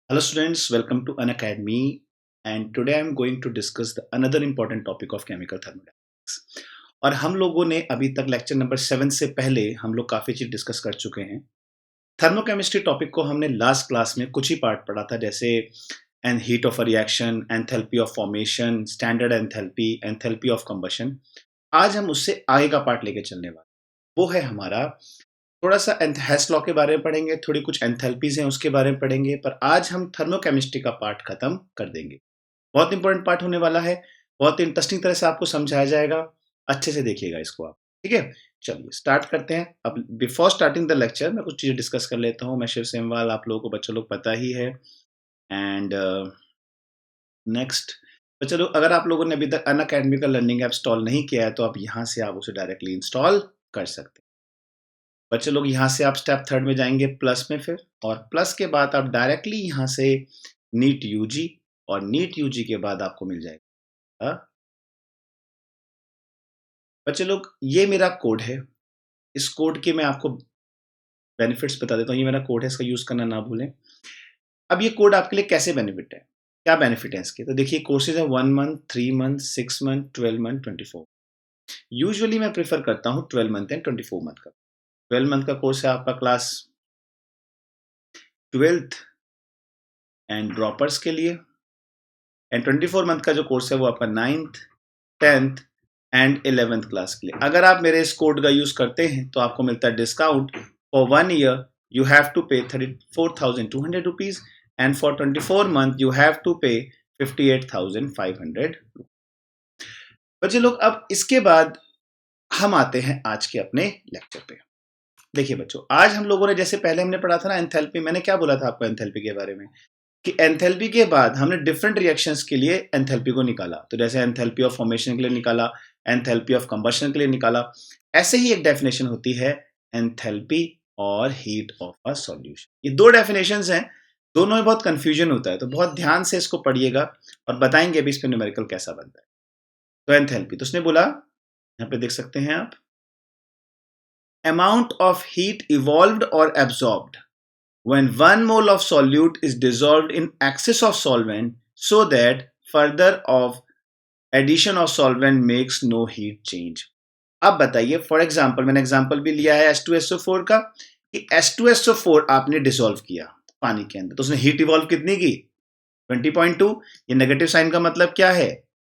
Hello students, welcome to Unacademy, and today I'm going to discuss the another important topic of chemical thermodynamics. और हम लोगों ने अभी तक लेक्चर नंबर 7 से पहले हम लोग काफ़ी चीज़ डिस्कस कर चुके हैं। थर्मोकेमिस्ट्री टॉपिक को हमने लास्ट क्लास में कुछ ही पार्ट पढ़ा था, जैसे and heat of a reaction, enthalpy of formation, standard enthalpy, enthalpy of combustion. आज हम उससे आगे का पार्ट लेके चलने वाले, वो है हमारा थोड़ा-सा हेस लॉ के बारे में पढ़ेंगे, थोड़ी कुछ एंथैल्पीज़ हैं उसके बारे में पढ़ेंगे, पर आज हम थर्मोकेमिस्ट्री का पार्ट खत्म कर देंगे। बहुत इंपॉर्टेंट पार्ट होने वाला है, बहुत इंटरेस्टिंग तरह से आपको समझाया जाएगा, अच्छे से देखिएगा इसको आप, ठीक है? चलिए स्टार्ट करते हैं। अब बिफोर स्टार्टिंग द लेक्चर मैं कुछ चीज़ें डिस्कस कर लेता हूँ। मैं शिव सेमवाल, आप लोगों को बच्चे लोग पता ही है। एंड नेक्स्ट, तो चलो, अगर आप लोगों ने अभी तक अनअकैडमी का लर्निंग ऐप इंस्टॉल नहीं किया है, तो आप यहाँ से आप उसे डायरेक्टली इंस्टॉल कर सकते हैं। बच्चे लोग, यहाँ से आप स्टेप थर्ड में जाएंगे प्लस में, फिर और प्लस के बाद आप डायरेक्टली यहाँ से नीट यूजी, और नीट यूजी के बाद आपको मिल जाएगा। बच्चे लोग, ये मेरा कोड है। इस कोड के मैं आपको बेनिफिट्स बता देता हूँ। ये मेरा कोड है, इसका यूज करना ना भूलें। अब ये कोड आपके लिए कैसे बेनिफिट है, क्या बेनिफिट है इसके, तो देखिए कोर्सेज है 1 month, 3 month, 6 month, 12 month, 24। Usually मैं प्रेफर करता हूँ 12 मंथ एंड 24 मंथ का। 12 मंथ का कोर्स है आपका क्लास 12th एंड ड्रॉपर्स के लिए, एंड 24 मंथ का जो कोर्स है वो आपका 9th, 10th and 11th class के लिए। अगर आप मेरे इस कोड का यूज करते हैं तो आपको मिलता है discount. For 1 year you have to pay 34,200 rupees, and for 24 month you have to pay 58,500। बच्चे लोग, अब इसके बाद हम आते हैं आज के अपने लेक्चर पे। देखिए बच्चों, आज हम लोगों ने, जैसे पहले हमने पढ़ा था ना एंथैल्पी, मैंने क्या बोला था आपको एंथैल्पी के बारे में, कि एंथैल्पी के बाद हमने डिफरेंट रिएक्शंस के लिए एंथैल्पी को निकाला। तो जैसे एंथैल्पी ऑफ फॉर्मेशन के लिए निकाला, एंथैल्पी ऑफ कंबशन के लिए निकाला, ऐसे ही एक डेफिनेशन होती है एंथैल्पी और हीट ऑफ अ सॉल्यूशन। ये दो डेफिनेशंस हैं, दोनों में बहुत कंफ्यूजन होता है, तो बहुत ध्यान से इसको पढ़िएगा और बताएंगे अभी इस पे न्यूमेरिकल कैसा बनता है। तो एंथैल्पी, तो उसने बोला, यहाँ पे देख सकते हैं आप, amount of heat evolved or absorbed when 1 mole of solute is dissolved in excess of solvent so that further of addition of solvent makes no heat change। अब बताइए, फॉर एग्जांपल, मैंने एग्जांपल भी लिया है H2SO4 का, कि H2SO4 आपने dissolve किया पानी के अंदर, तो उसने हीट इवॉल्व कितनी की, 20.2। ये नेगेटिव साइन का मतलब क्या है,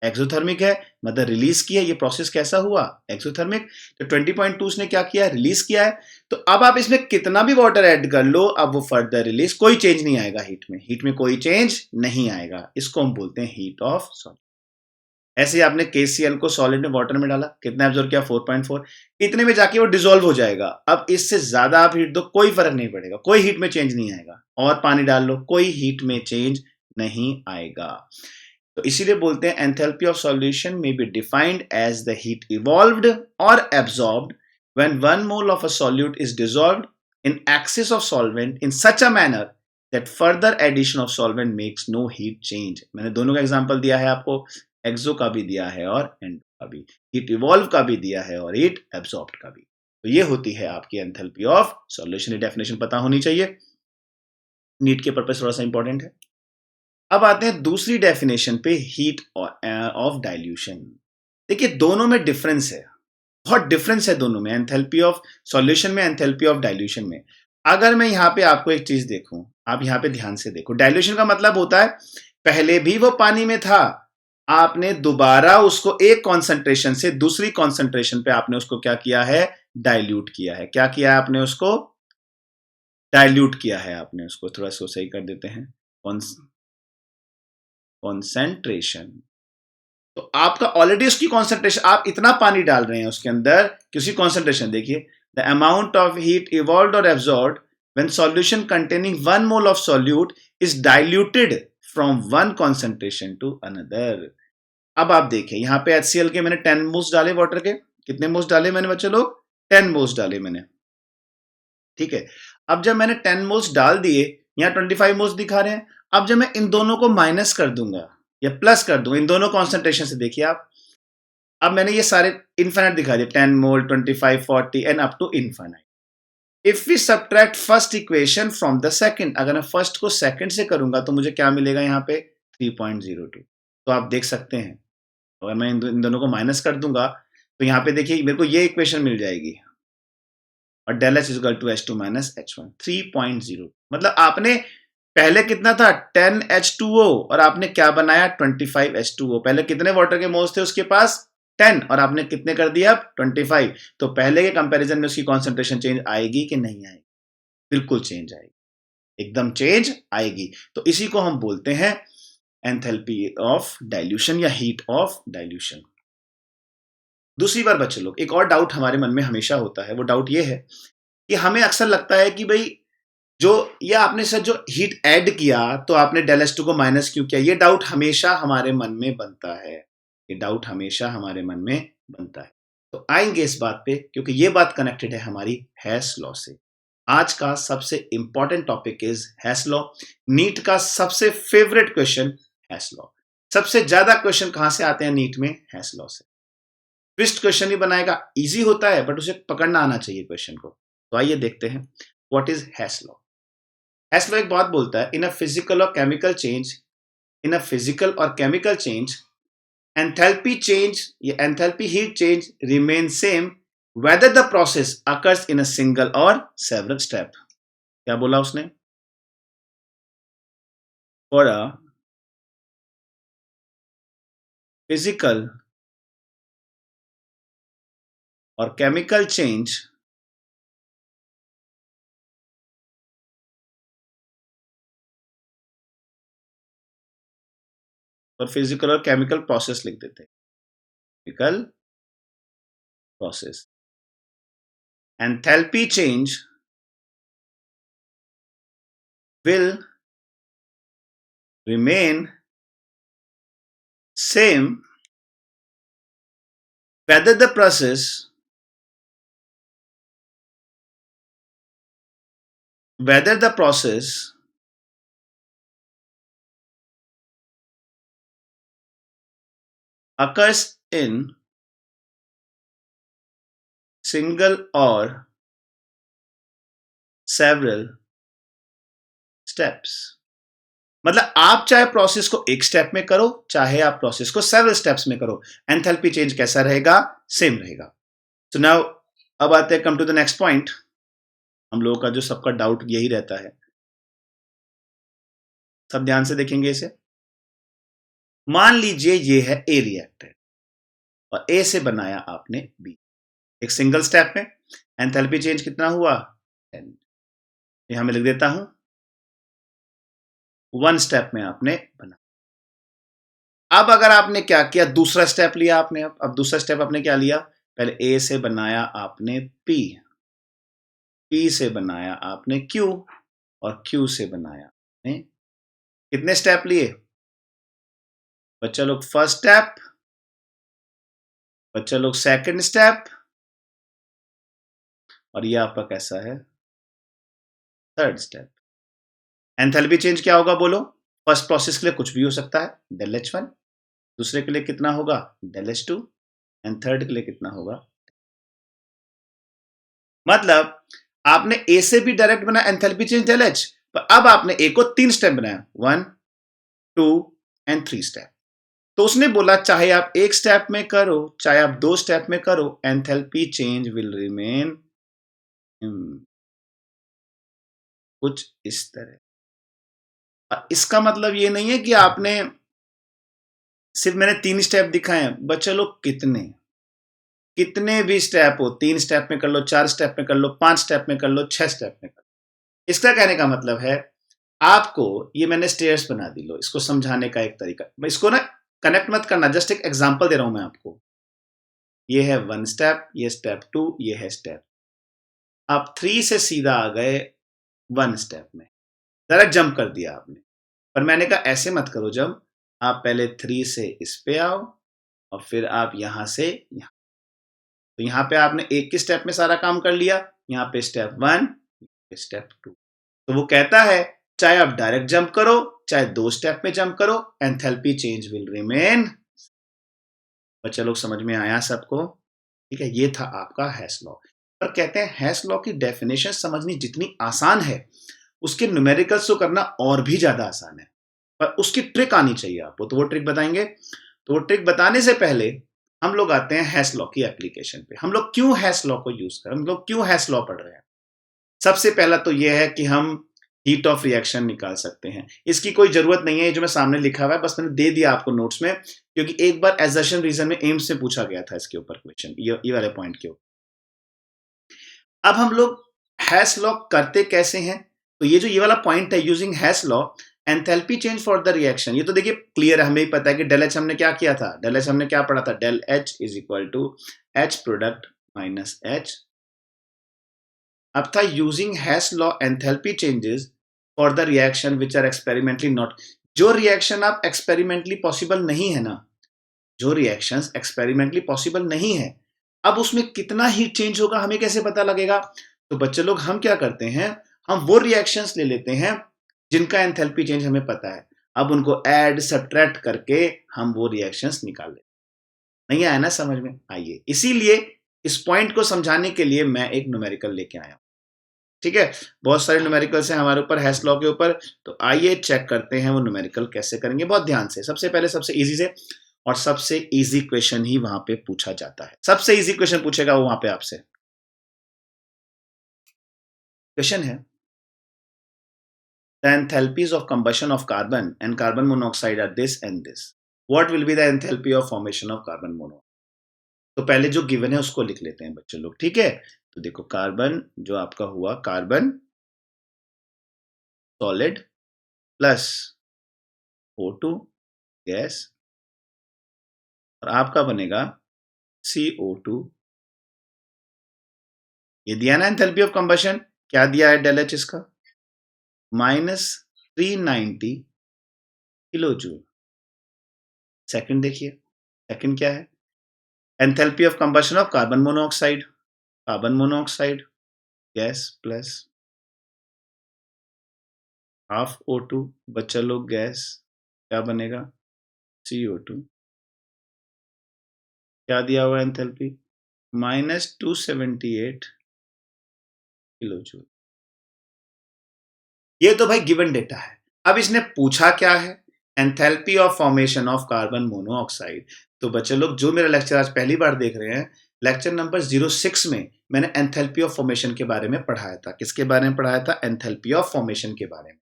एक्सोथर्मिक है, मतलब रिलीज किया। ये प्रोसेस कैसा हुआ, एक्सोथर्मिक। तो 20.2 उसने क्या किया, रिलीज किया है। तो अब आप इसमें कितना भी वाटर ऐड कर लो, अब वो फर्दर रिलीज, कोई चेंज नहीं आएगा हीट में, हीट में कोई चेंज नहीं आएगा। इसको हम बोलते हैं हीट ऑफ सॉलिड। ऐसे ही आपने KCl को सॉलिड में वाटर में डाला, कितना एब्जॉर्ब किया, 4.4। इतने में जाके वो डिसॉल्व हो जाएगा। अब इससे ज्यादा आप हीट दो, कोई फर्क नहीं पड़ेगा, कोई हीट में चेंज नहीं आएगा। और पानी डाल लो, कोई हीट में चेंज नहीं आएगा। तो इसीलिए बोलते हैं एंथैल्पी ऑफ सॉल्यूशन में be defined as the heat evolved और absorbed when 1 mole of a solute is dissolved in excess of solvent in such a manner that further addition of solvent makes no heat change. मैंने दोनों का example दिया है आपको, एक्सो का भी दिया है और एंडो का भी, हीट इवॉल्व का भी दिया है और हीट एब्सॉर्ब्ड का भी। तो ये होती है आपकी एंथैल्पी ऑफ सॉल्यूशन। डेफिनेशन पता होनी चाहिए, नीट के पर्पस थोड़ा सा इंपॉर्टेंट है। अब आते हैं दूसरी डेफिनेशन पे, हीट ऑफ डाइल्यूशन। देखिए दोनों में डिफरेंस है, बहुत डिफरेंस है दोनों में, एंथैल्पी ऑफ सॉल्यूशन में, एंथैल्पी ऑफ डाइल्यूशन में। अगर मैं यहाँ पे आपको एक चीज देखूं, आप यहाँ पे ध्यान से देखो, डाइल्यूशन का मतलब होता है पहले भी वो पानी में था, आपने दोबारा उसको एक कॉन्सेंट्रेशन से दूसरी कॉन्सेंट्रेशन पे आपने उसको क्या किया है, डाइल्यूट किया है। क्या किया है आपने उसको, डाइल्यूट किया है आपने उसको। थोड़ा सा सही कर देते हैं, कॉन्सेंट्रेशन। तो आपका ऑलरेडी उसकी कॉन्सेंट्रेशन, आप इतना पानी डाल रहे हैं उसके अंदर कि उसकी कॉन्सेंट्रेशन देखिए, the amount of heat evolved और absorbed when solution containing 1 mole of solute is diluted from one concentration to another. अब आप देखिए यहाँ पे HCl के मैंने 10 मोल्स डाले, वाटर के कितने मोल्स डाले मैंने बच्चे लोग, 10 मोल्स डाले मैंने, ठीक है। अब जब मैंने 10 मोल्स डाल दिए, यहाँ 25 मोल्स दिखा रहे हैं। अब जब मैं इन दोनों को माइनस कर दूंगा या प्लस कर दूंगा, इन दोनों कॉन्सेंट्रेशन से, देखिए आप, अब मैंने ये सारे इन्फाइनाइट दिखा दिए, 10 mole, 25, 40 and up to infinite. If we subtract first equation from the second, अगर मैं फर्स्ट को सेकंड से करूंगा तो मुझे क्या मिलेगा यहाँ पे 3.02। तो आप देख सकते हैं अगर मैं इन दोनों को माइनस कर दूंगा तो यहाँ पे देखिए मेरे को ये इक्वेशन मिल जाएगी और del H is equal to H two minus H one 3.0। मतलब आपने पहले कितना था 10H2O और आपने क्या बनाया 25H2O। पहले कितने वाटर के मोल्स थे उसके पास 10 और आपने कितने कर दिया अब 25। तो पहले के कंपैरिजन में उसकी कॉन्सेंट्रेशन चेंज आएगी कि नहीं आएगी? बिल्कुल चेंज आएगी, एकदम चेंज आएगी। तो इसी को हम बोलते हैं एंथैल्पी ऑफ डाइल्यूशन या हीट ऑफ डाइल्यूशन। दूसरी बार बच्चे लोग एक और डाउट हमारे मन में हमेशा होता है, वो डाउट ये है कि हमें अक्सर लगता है कि भाई जो ये आपने सर जो हीट ऐड किया तो आपने डेल एच टू को माइनस क्यों किया? ये डाउट हमेशा हमारे मन में बनता है, ये डाउट हमेशा हमारे मन में बनता है। तो आएंगे इस बात पे क्योंकि ये बात कनेक्टेड है हमारी हेस लॉ से। आज का सबसे important topic is Hess law. NEET का सबसे फेवरेट क्वेश्चन हेस लॉ। सबसे ज्यादा क्वेश्चन कहां से आते हैं नीट में? हेस लॉ से। ट्विस्ट क्वेश्चन ही बनाएगा, इजी होता है बट उसे पकड़ना आना चाहिए क्वेश्चन को। तो आइए देखते हैं what is Hess law. हेस law एक बात बोलता है इन अ फिजिकल और chemical change, in a physical और केमिकल चेंज एंथैल्पी चेंज या enthalpy heat change remain same whether the process occurs in a single और सेवरल स्टेप। क्या बोला उसने? फॉर अ फिजिकल और केमिकल चेंज और फिजिकल और केमिकल प्रोसेस लिख देते हैं। Physical process enthalpy change will remain same whether the process occurs in single or several steps। मतलब आप चाहे प्रोसेस को एक स्टेप में करो चाहे आप प्रोसेस को सेवरल स्टेप्स में करो, एंथैल्पी चेंज कैसा रहेगा? सेम रहेगा। तो नाउ अब आते हैं come to the next point. हम लोगों का जो सबका डाउट यही रहता है, सब ध्यान से देखेंगे इसे। मान लीजिए ये है ए रिएक्टर और ए से बनाया आपने बी, एक सिंगल स्टेप में एंथैल्पी चेंज कितना हुआ 10। यहां मैं लिख देता हूं वन स्टेप में आपने बना। अब अगर आपने क्या किया, दूसरा स्टेप लिया आपने, अब दूसरा स्टेप आपने क्या लिया? पहले ए से बनाया आपने पी, पी से बनाया आपने क्यू और क्यू से बनाया आपने। कितने स्टेप लिए बच्चा लोग? फर्स्ट स्टेप, बच्चा लोग सेकंड स्टेप, और ये आपका कैसा है? Third step. एंथैल्पी चेंज क्या होगा बोलो? फर्स्ट प्रोसेस के लिए कुछ भी हो सकता है, डेल एच वन। दूसरे के लिए कितना होगा? Del H two. And third के लिए कितना होगा? मतलब आपने ए से भी डायरेक्ट बनाया एंथैल्पी चेंज डेल एच, पर अब आपने ए को तीन स्टेप बनाया, 1 2 एंड 3 स्टेप। तो उसने बोला चाहे आप एक स्टेप में करो चाहे आप दो स्टेप में करो, एंथैल्पी चेंज विल रिमेन कुछ इस तरह। इसका मतलब ये नहीं है कि आपने सिर्फ मैंने तीन स्टेप दिखाए, बच्चे लोग कितने कितने भी स्टेप हो, तीन स्टेप में कर लो, चार स्टेप में कर लो, पांच स्टेप में कर लो, छह स्टेप में कर लो। इसका कहने का मतलब है आपको, ये मैंने स्टेयर्स बना दी, लो इसको समझाने का एक तरीका, इसको ना कनेक्ट मत करना, जस्ट एक एग्जांपल दे रहा हूं मैं आपको। ये है वन स्टेप, ये स्टेप टू, ये है स्टेप। आप थ्री से सीधा आ गए वन स्टेप में, डायरेक्ट जंप कर दिया आपने। पर मैंने कहा ऐसे मत करो, जब आप पहले थ्री से इस पे आओ और फिर आप यहां से यहां। तो यहां पे आपने एक ही स्टेप में सारा काम कर लिया, यहां पे स्टेप वन, स्टेप टू। तो वो कहता है चाहे आप डायरेक्ट जंप करो चाहे दो स्टेप में जंप करो, एंथैल्पी चेंज विल रिमेन। बच्चा लोग समझ में आया सबको? ठीक है, ये था आपका हेस लॉ। पर कहते हैं हैश लॉ की डेफिनेशन समझनी जितनी आसान है, उसके न्यूमेरिकल्स को करना और भी ज्यादा आसान है, पर उसकी ट्रिक आनी चाहिए आपको। तो वो ट्रिक बताएंगे। तो वो ट्रिक बताने से पहले हम लोग आते हैं हैश लॉ की एप्लीकेशन पे। हम लोग क्यों हैश लॉ को यूज कर, हम लोग क्यों हैश लॉ पढ़ रहे हैं? सबसे पहला तो ये है कि हम हीट ऑफ रिएक्शन निकाल सकते हैं। इसकी कोई जरूरत नहीं है, ये जो मैं सामने लिखा हुआ है बस मैंने दे दिया आपको नोट्स में, क्योंकि एक बार एजर्शन रीजन में एम्स से पूछा गया था इसके ऊपर क्वेश्चन, ये वाले पॉइंट के ऊपर। अब हम लोग हैश लॉ करते कैसे हैं? तो ये जो ये वाला पॉइंट है, using Hess law enthalpy change for the reaction, ये तो देखिए क्लियर है, हमें ही पता है कि डेल एच हमने क्या किया था, डेल एच हमने क्या पढ़ा था, del H is equal to H product minus H. अब था using Hess law enthalpy changes for the reaction which are experimentally not. जो रिएक्शन आप एक्सपेरिमेंटली पॉसिबल नहीं है ना, जो रिएक्शंस एक्सपेरिमेंटली पॉसिबल नहीं है, अब उसमें कितना हीट चेंज होगा हमें कैसे पता लगेगा? तो बच्चे लोग हम क्या करते हैं, हम वो रिएक्शंस ले लेते हैं जिनका एंथैल्पी चेंज हमें पता है, अब उनको ऐड सब्ट्रैक्ट करके हम वो रिएक्शंस निकाल लेते हैं। नहीं आया ना समझ में? आइए, इसीलिए इस पॉइंट को समझाने के लिए मैं एक न्यूमेरिकल लेके आया हूं। ठीक है, बहुत सारे न्यूमेरिकल्स हैं हमारे ऊपर हैश लॉ के ऊपर, तो आइए चेक करते हैं वो न्यूमेरिकल कैसे करेंगे बहुत ध्यान से। सबसे पहले सबसे इजी से, और सबसे इजी क्वेश्चन ही वहां पे पूछा जाता है, सबसे इजी क्वेश्चन पूछेगा वो वहां पे आपसे। क्वेश्चन है, the enthalpies of combustion of carbon and carbon monoxide are this and this, what will be the enthalpy of formation of carbon mono. तो पहले जो गिवन है उसको लिख लेते हैं बच्चों लोग, ठीक है। तो देखो, कार्बन जो आपका हुआ, carbon solid plus O2 gas, और आपका बनेगा CO2। ये दिया ना एंथैल्पी ऑफ कंबशन, क्या दिया है डेल एच इसका, -390 किलो जूल। सेकंड देखिए, सेकंड क्या है, enthalpy of combustion of carbon monoxide, carbon monoxide gas plus half O2 बच्चा लोग गैस, क्या बनेगा CO2। क्या दिया हुआ एंथैल्पी, -278 किलो जूल। ये तो भाई गिवन डेटा है। अब इसने पूछा क्या है, enthalpy of formation of carbon monoxide. तो बच्चे लोग जो मेरा लेक्चर आज पहली बार देख रहे हैं, लेक्चर नंबर 06 में मैंने एंथैल्पी ऑफ फॉर्मेशन के बारे में पढ़ाया था। किसके बारे में पढ़ाया था? एंथैल्पी ऑफ फॉर्मेशन के बारे में।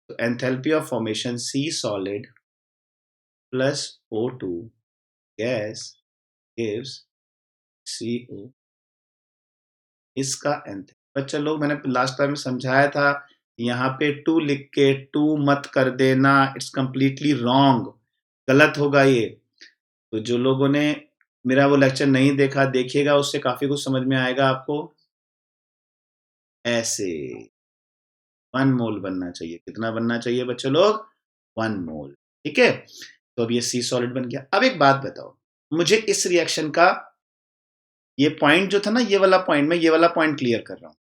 तो enthalpy of formation C solid plus O2 gas gives CO। इसका एंथैल्पी बच्चे लोग मैंने लास्ट टाइम समझाया था, यहाँ पे टू लिख के टू मत कर देना, इट्स कंप्लीटली रॉन्ग, गलत होगा ये। तो जो लोगों ने मेरा वो लेक्चर नहीं देखा, देखिएगा, उससे काफी कुछ समझ में आएगा आपको। ऐसे 1 मोल बनना चाहिए, कितना बनना चाहिए बच्चे लोग? 1 मोल। ठीक है, तो अब ये सी सॉलिड बन गया। अब एक बात बताओ मुझे, इस रिएक्शन का ये पॉइंट जो था ना, ये वाला पॉइंट, मैं ये वाला पॉइंट क्लियर कर रहा हूं।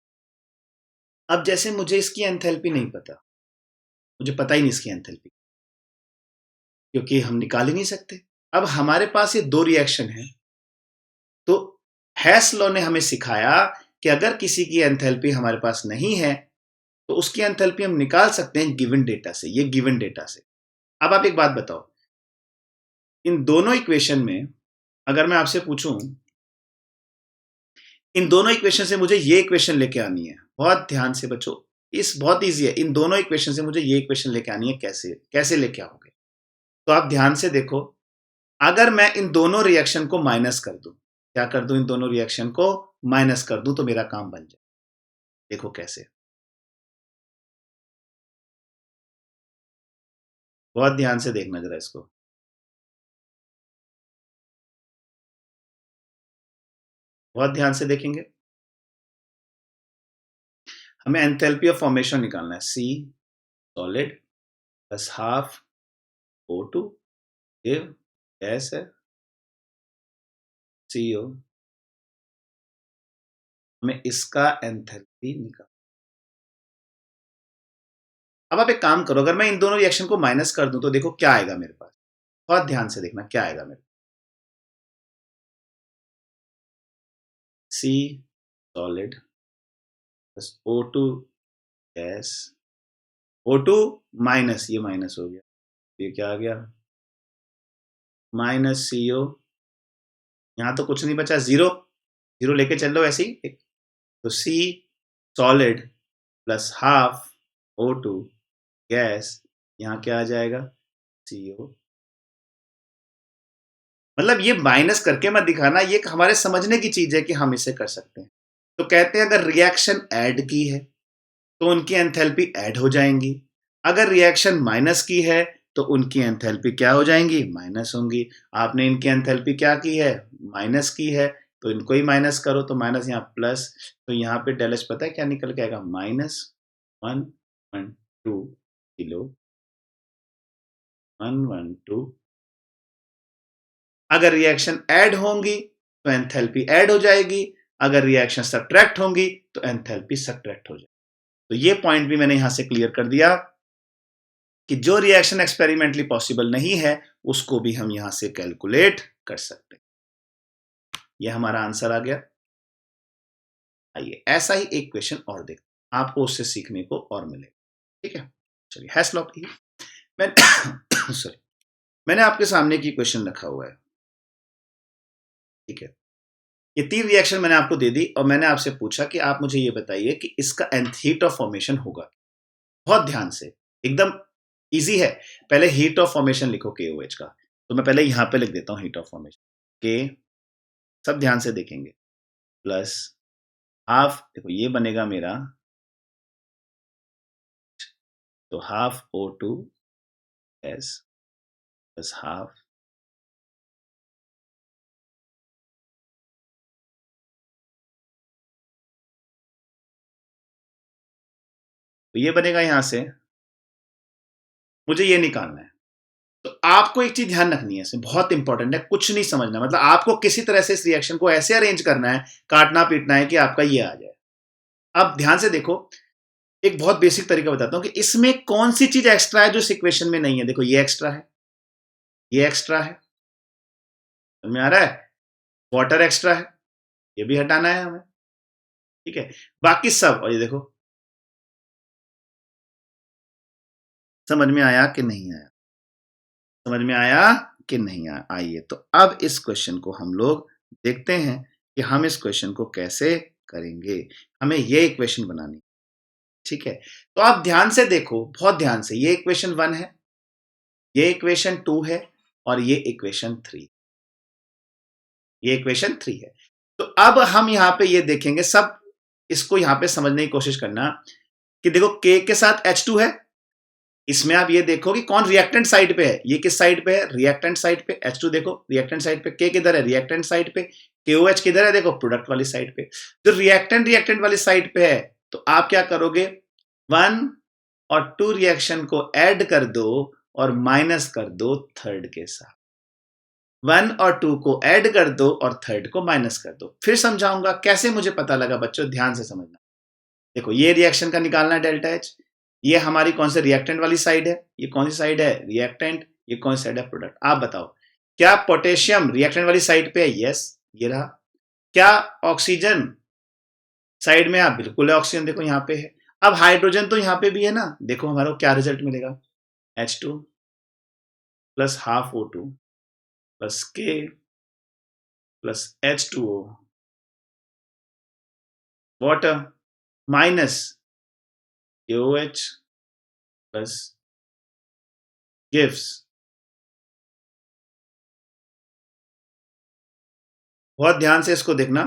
अब जैसे मुझे इसकी एंथैल्पी नहीं पता, मुझे पता ही नहीं इसकी एंथैल्पी, क्योंकि हम निकाल ही नहीं सकते। अब हमारे पास ये दो रिएक्शन है, तो हैश लॉ ने हमें सिखाया कि अगर किसी की एंथैल्पी हमारे पास नहीं है तो उसकी एंथैल्पी हम निकाल सकते हैं गिवन डेटा से, ये गिवन डेटा से। अब आप एक बात बताओ, इन दोनों इक्वेशन में अगर मैं आपसे पूछूं, इन दोनों इक्वेशन से मुझे ये इक्वेशन लेके आनी है, बहुत ध्यान से बच्चों, इस बहुत इजी है, इन दोनों इक्वेशन से मुझे ये इक्वेशन लेके आनी है, कैसे कैसे लेके आओगे? तो आप ध्यान से देखो, अगर मैं इन दोनों रिएक्शन को माइनस कर दूं, क्या कर दूं, इन दोनों रिएक्शन को माइनस कर दूं तो मेरा काम बन जाए। देखो कैसे, बहुत ध्यान से देखना जरा इसको। बहुत ध्यान से देखेंगे, हमें एंथैल्पी ऑफ फॉर्मेशन निकालना है, C solid plus half O2 give gas है CO। हमें इसका एंथैल्पी निकाल। अब आप एक काम करो, अगर मैं इन दोनों रिएक्शन को माइनस कर दूं तो देखो क्या आएगा मेरे पास, बहुत ध्यान से देखना क्या आएगा मेरे पास। C solid plus O2 gas, O2 minus, ये माइनस हो गया, ये क्या आ गया, माइनस CO, यहाँ तो कुछ नहीं बचा, जीरो, जीरो लेके चल लो ऐसे ही, तो C solid plus half O2 gas, यहाँ क्या आ जाएगा, CO। मतलब ये माइनस करके मत दिखाना, ये हमारे समझने की चीज है कि हम इसे कर सकते हैं। तो कहते हैं अगर रिएक्शन ऐड की है तो उनकी एंथैल्पी ऐड हो जाएंगी, अगर रिएक्शन माइनस की है तो उनकी एंथैल्पी क्या हो जाएंगी, माइनस होंगी। आपने इनकी एंथैल्पी क्या की है, माइनस की है, तो इनको ही माइनस करो, तो माइनस यहाँ प्लस, तो यहाँ पे डेल एच पता है क्या निकल के आएगा, -112 किलो, 112। अगर रिएक्शन ऐड होंगी तो एंथैल्पी ऐड हो जाएगी, अगर रिएक्शन सब्ट्रैक्ट होंगी तो एंथैल्पी सब्ट्रैक्ट हो जाएगी। तो ये पॉइंट भी मैंने यहां से क्लियर कर दिया कि जो रिएक्शन एक्सपेरिमेंटली पॉसिबल नहीं है उसको भी हम यहां से कैलकुलेट कर सकते हैं। ये हमारा आंसर आ गया। आइए ऐसा ही एक क्वेश्चन और देखते हैं, आपको उससे सीखने को और मिलेगा। ठीक है, चलिए हैश लॉक की मैंने सॉरी, मैंने आपके सामने की क्वेश्चन रखा हुआ है। ठीक है, ये 3 रिएक्शन मैंने आपको दे दी और मैंने आपसे पूछा कि आप मुझे ये बताइए कि इसका nth हीट ऑफ फॉर्मेशन होगा। बहुत ध्यान से, एकदम इजी है। पहले हीट ऑफ फॉर्मेशन लिखो KOH का, तो मैं पहले यहां पे लिख देता हूं हीट ऑफ फॉर्मेशन के, सब ध्यान से देखेंगे, प्लस हाफ, देखो ये बनेगा मेरा, तो half O2 S plus half, तो ये बनेगा यहां से, मुझे ये निकालना है। तो आपको एक चीज ध्यान रखनी है, इसमें बहुत इंपॉर्टेंट है, कुछ नहीं समझना, मतलब आपको किसी तरह से इस रिएक्शन को ऐसे अरेंज करना है, काटना पीटना है कि आपका ये आ जाए। अब ध्यान से देखो, एक बहुत बेसिक तरीका बताता हूं कि इसमें कौन सी चीज एक्स्ट्रा है जो इस इक्वेशन में नहीं है। देखो ये एक्स्ट्रा है, ये एक्स्ट्रा है, समझ में आ रहा है, वाटर एक्स्ट्रा है, ये भी हटाना है हमें। ठीक है, बाकी सब, और ये देखो, समझ में आया कि नहीं आया, समझ में आया कि नहीं आया। आइए तो अब इस क्वेश्चन को हम लोग देखते हैं कि हम इस क्वेश्चन को कैसे करेंगे। हमें ये इक्वेशन बनानी, ठीक है। तो आप ध्यान से देखो, बहुत ध्यान से, ये इक्वेशन 1 है, ये इक्वेशन 2 है, और ये इक्वेशन 3, ये इक्वेशन 3 है। तो अब हम यहां पे ये देखेंगे, सब इसको यहां पे समझने की कोशिश करना कि देखो K के साथ H2 है, इसमें आप ये देखो कि कौन रिएक्टेंट साइड पे है, ये किस साइड पे है, रिएक्टेंट साइड पे। H2 देखो रिएक्टेंट साइड पे, K किधर है, रिएक्टेंट साइड पे, KOH किधर है, देखो प्रोडक्ट वाली साइड पे। तो रिएक्टेंट रिएक्टेंट वाली साइड पे है, तो आप क्या करोगे, 1 और 2 रिएक्शन को ऐड कर दो और माइनस कर दो थर्ड के साथ। 1 और 2 को ऐड कर दो और थर्ड को माइनस कर दो। फिर समझाऊंगा कैसे, मुझे पता लगा बच्चों, ध्यान से समझना। देखो ये रिएक्शन का निकालना है डेल्टा एच, ये हमारी कौन से रिएक्टेंट वाली साइड है, ये कौन सी साइड है, रिएक्टेंट, ये कौन सी साइड है, प्रोडक्ट। आप बताओ क्या पोटेशियम रिएक्टेंट वाली साइड पे है, यस ये रहा। क्या ऑक्सीजन साइड में, आप बिल्कुल है, ऑक्सीजन देखो यहाँ पे है। अब हाइड्रोजन तो यहाँ पे भी है ना, देखो हमारा क्या रिजल्ट मिलेगा, H2 plus half O2 plus K plus H2O water minus KOH plus gives, बहुत ध्यान से इसको देखना,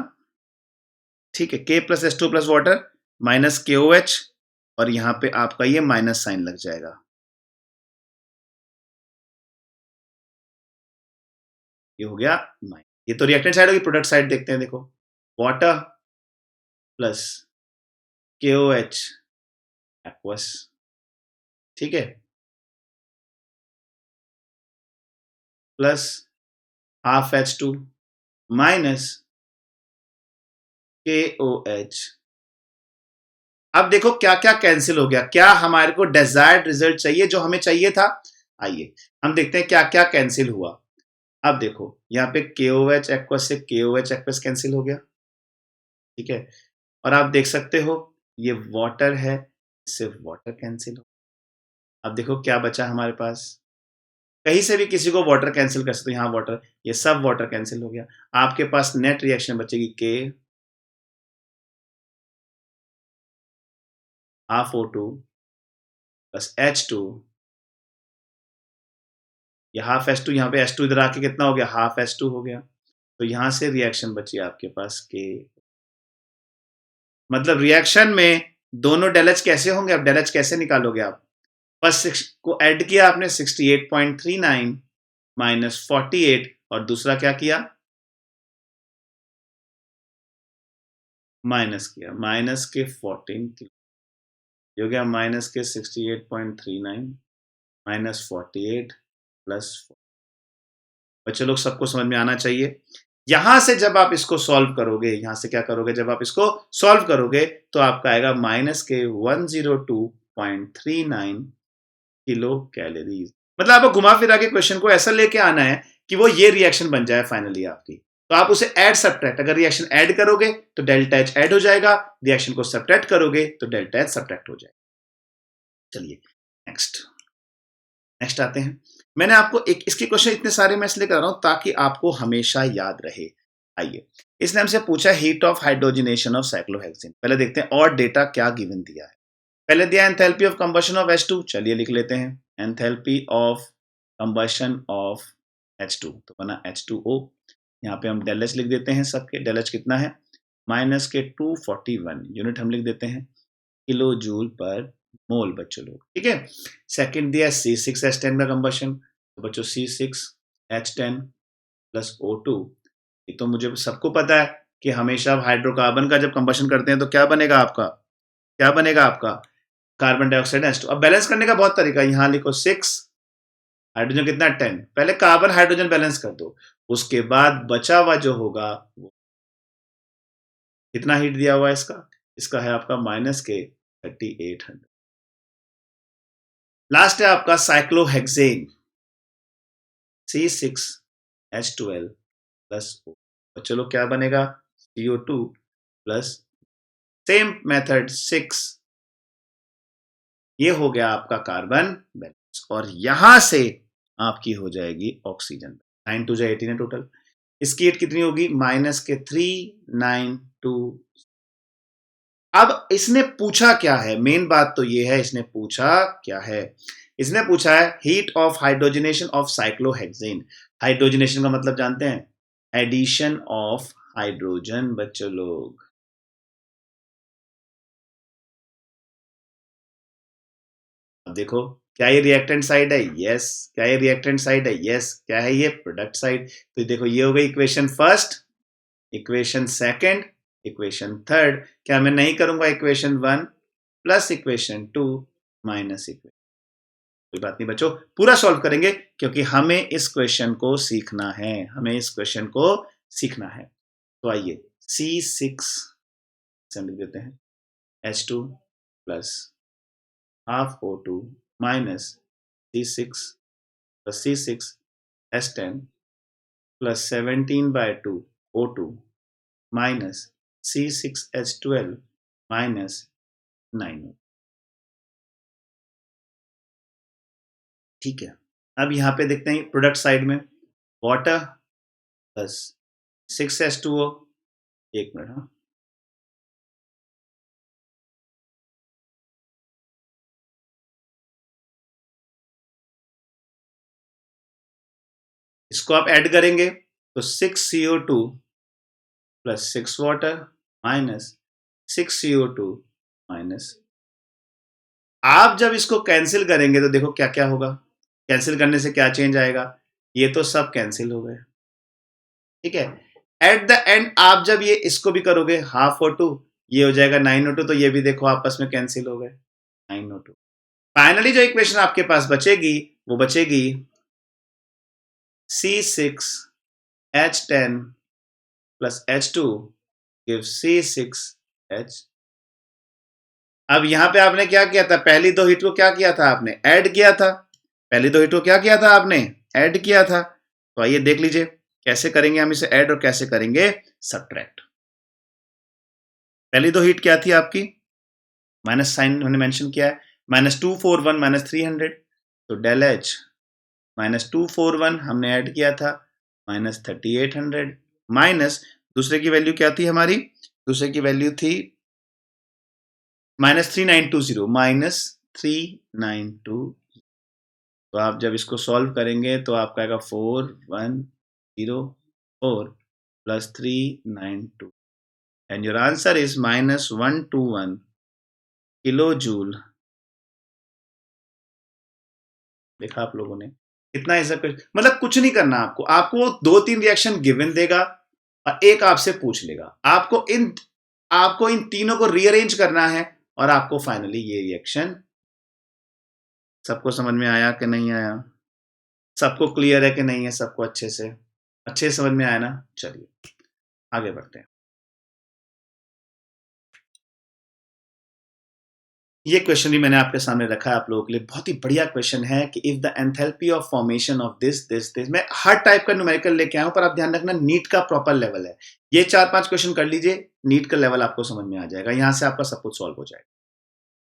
ठीक है। K plus H2 plus water minus KOH, और यहां पे आपका ये माइनस साइन लग जाएगा, ये हो गया माइनस। ये तो रिएक्टेंट साइड होगी, प्रोडक्ट साइड देखते हैं, देखो वाटर प्लस KOH एक्वस, ठीक है, plus half H2 minus KOH। अब देखो क्या क्या कैंसिल हो गया, क्या हमारे को डिजायर्ड रिजल्ट चाहिए, जो हमें चाहिए था। आइए हम देखते हैं क्या क्या कैंसिल हुआ। अब देखो यहाँ पे KOH एक्वस से KOH एक्वस कैंसिल हो गया, ठीक है। और आप देख सकते हो ये वाटर है, सिर्फ वाटर कैंसिल हो। अब देखो क्या बचा हमारे पास, कहीं से भी किसी को वाटर कैंसिल कर सकते हो, यहाँ वाटर, ये सब वाटर कैंसिल हो गया। आपके पास नेट रिएक्शन बचेगी के हाफ O2 प्लस H2, ये हाफ H2, यहाँ पे H2 इधर आके कितना हो गया, हाफ H2 हो गया। तो यहाँ से रिएक्शन बची आपके पास के, मतलब रिएक्शन में दोनों डेल एच कैसे होंगे, अब डेल एच कैसे निकालोगे आप, फर्स्ट को ऐड किया आपने 68.39 माइनस 48, और दूसरा क्या किया, माइनस किया, माइनस के 14 किलो हो गया, माइनस के 68.39 माइनस 48 प्लस, बच्चे लोग सबको समझ में आना चाहिए। यहां से जब आप इसको सॉल्व करोगे, यहां से क्या करोगे, जब आप इसको सॉल्व करोगे तो आपका आएगा माइनस के 102.39 किलो कैलोरीज। मतलब आपको घुमा फिरा के क्वेश्चन को ऐसा लेके आना है कि वो ये रिएक्शन बन जाए फाइनली आपकी। तो आप उसे ऐड सब्ट्रैक्ट, अगर रिएक्शन ऐड करोगे तो डेल्टा एच ऐड हो जाएगा, रिएक्शन को सब्ट्रैक्ट करोगे तो डेल्टा एच सब्ट्रैक्ट हो जाएगा। चलिए नेक्स्ट, नेक्स्ट आते हैं। मैंने आपको एक इसके क्वेश्चन इतने सारे मैं इसलिए कर रहा हूं ताकि आपको हमेशा याद रहे। आइए, इसने हमसे पूछा heat of hydrogenation of cyclohexane. पहले देखते हैं और डेटा क्या गिवन दिया है। पहले दिया enthalpy of combustion of H2, चलिए लिख लेते हैं enthalpy of combustion of H2, तो बना H2O। यहाँ पे हम डेल एच लिख देते हैं, सबके डेल एच कितना है, माइनस के 241, यूनिट हम लिख देते हैं किलो जूल पर मोल बच्चों लोग, ठीक है। सेकंड दिया C6H10 का कंबशन, तो बच्चों C6H10 प्लस O2, ये तो मुझे सबको पता है कि हमेशा हाइड्रोकार्बन का जब कंबशन करते हैं तो क्या बनेगा आपका, क्या बनेगा आपका, कार्बन डाइऑक्साइड H2। अब बैलेंस करने का बहुत तरीका, यहां लिखो 6, हाइड्रोजन कितना 10, पहले कार्बन हाइड्रोजन बैलेंस कर दो, उसके बाद बचा हुआ जो होगा वो कितना हीट दिया हुआ है इसका, इसका है आपका माइनस के 3800। लास्ट है आपका साइक्लोहेक्सेन C6H12 प्लस O, तो चलो क्या बनेगा CO2 प्लस, सेम मेथड 6, ये हो गया आपका कार्बन बैलेंस, और यहां से आपकी हो जाएगी ऑक्सीजन। 9 टू 18 है टोटल, इसकी हीट कितनी होगी, माइनस के 392। अब इसने पूछा क्या है, मेन बात तो ये है, इसने पूछा क्या है, इसने पूछा है heat of hydrogenation of cyclohexane. Hydrogenation का मतलब जानते हैं, एडिशन ऑफ हाइड्रोजन बच्चों लोग। अब देखो क्या ये रिएक्टेंट साइड है, यस। क्या ये रिएक्टेंट साइड है, यस। क्या है ये प्रोडक्ट साइड। तो देखो ये हो गई equation first, equation second, equation third. क्या मैं नहीं करूंगा equation 1 plus equation 2 minus equation, कोई बात नहीं बच्चों, पूरा सॉल्व करेंगे क्योंकि हमें इस क्वेश्चन को सीखना है, हमें इस क्वेश्चन को सीखना है। तो आइए C6 लिख देते हैं, H2 plus half O2 minus C6 plus C6H10 plus 17/2 O2 minus C6H12 minus 9, ठीक है। अब यहाँ पे देखते हैं प्रोडक्ट साइड में, वाटर प्लस 6H2O, एक मिनट, हाँ इसको आप ऐड करेंगे तो 6CO2 plus 6 water minus 6CO2 minus, आप जब इसको कैंसिल करेंगे तो देखो क्या क्या होगा, कैंसिल करने से क्या चेंज आएगा, ये तो सब कैंसिल हो गए, ठीक है। एट द एंड आप जब ये इसको भी करोगे हाफ O2, ये हो जाएगा 9O2, तो ये भी देखो आपस में कैंसिल हो गए 9O2। फाइनली जो इक्वेशन आपके पास बचेगी वो बचेगी C6H10 plus H2 give C6H। अब यहां पे आपने क्या किया था, पहली दो हीट को क्या किया था आपने, ऐड किया था, पहली दो हीट को क्या किया था आपने, ऐड किया था। तो आइए देख लीजिए कैसे करेंगे हम इसे ऐड और कैसे करेंगे सब्ट्रैक्ट। पहली दो हीट क्या थी आपकी, माइनस साइन हमने मेंशन किया है, -241 -300, तो डेल एच -241 हमने ऐड किया था, -3800 माइनस दूसरे की वैल्यू क्या थी हमारी, दूसरे की वैल्यू थी -3920, -392। तो आप जब इसको सॉल्व करेंगे तो आपका आएगा 4104 plus 392 and your answer is -121 kilo joule. देखा आप लोगों ने कितना ऐसा कुछ, मतलब कुछ नहीं करना आपको, आपको दो तीन रिएक्शन गिवन देगा और एक आपसे पूछ लेगा, आपको इन तीनों को रीअरेंज करना है और आपको फाइनली ये रिएक्शन। सबको समझ में आया कि नहीं आया, सबको क्लियर है कि नहीं है, सबको अच्छे से समझ में आया ना। चलिए आगे बढ़ते हैं। ये क्वेश्चन भी मैंने आपके सामने रखा है आप लोगों के लिए, बहुत ही बढ़िया क्वेश्चन है कि if the enthalpy of formation of this मैं हर टाइप का न्यूमेरिकल लेके आया हूं, पर आप ध्यान रखना नीट का प्रॉपर लेवल है। ये 4-5 क्वेश्चन कर लीजिए, नीट का लेवल आपको समझ में आ जाएगा, यहां से आपका सब कुछ सॉल्व हो जाएगा।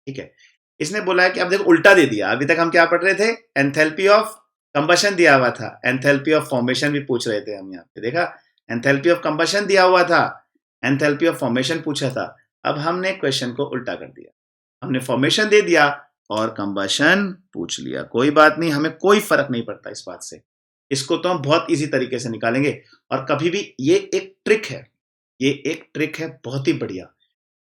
ठीक है, इसने बोला है कि अब देखो उल्टा दे दिया, अभी तक हम क्या पढ़ रहे थे, एंथैल्पी ऑफ कंबशन दिया हुआ था, एंथैल्पी ऑफ फॉर्मेशन भी पूछ रहे थे हम यहाँ पे, देखा एंथैल्पी ऑफ कंबशन दिया हुआ था, एंथैल्पी ऑफ फॉर्मेशन पूछा था। अब हमने क्वेश्चन को उल्टा कर दिया, हमने फॉर्मेशन दे दिया और कंबशन पूछ लिया। कोई बात नहीं, हमें कोई फर्क नहीं पड़ता इस बात से, इसको तो हम बहुत इजी तरीके से निकालेंगे। और कभी भी ये एक ट्रिक है, ये एक ट्रिक है बहुत ही बढ़िया,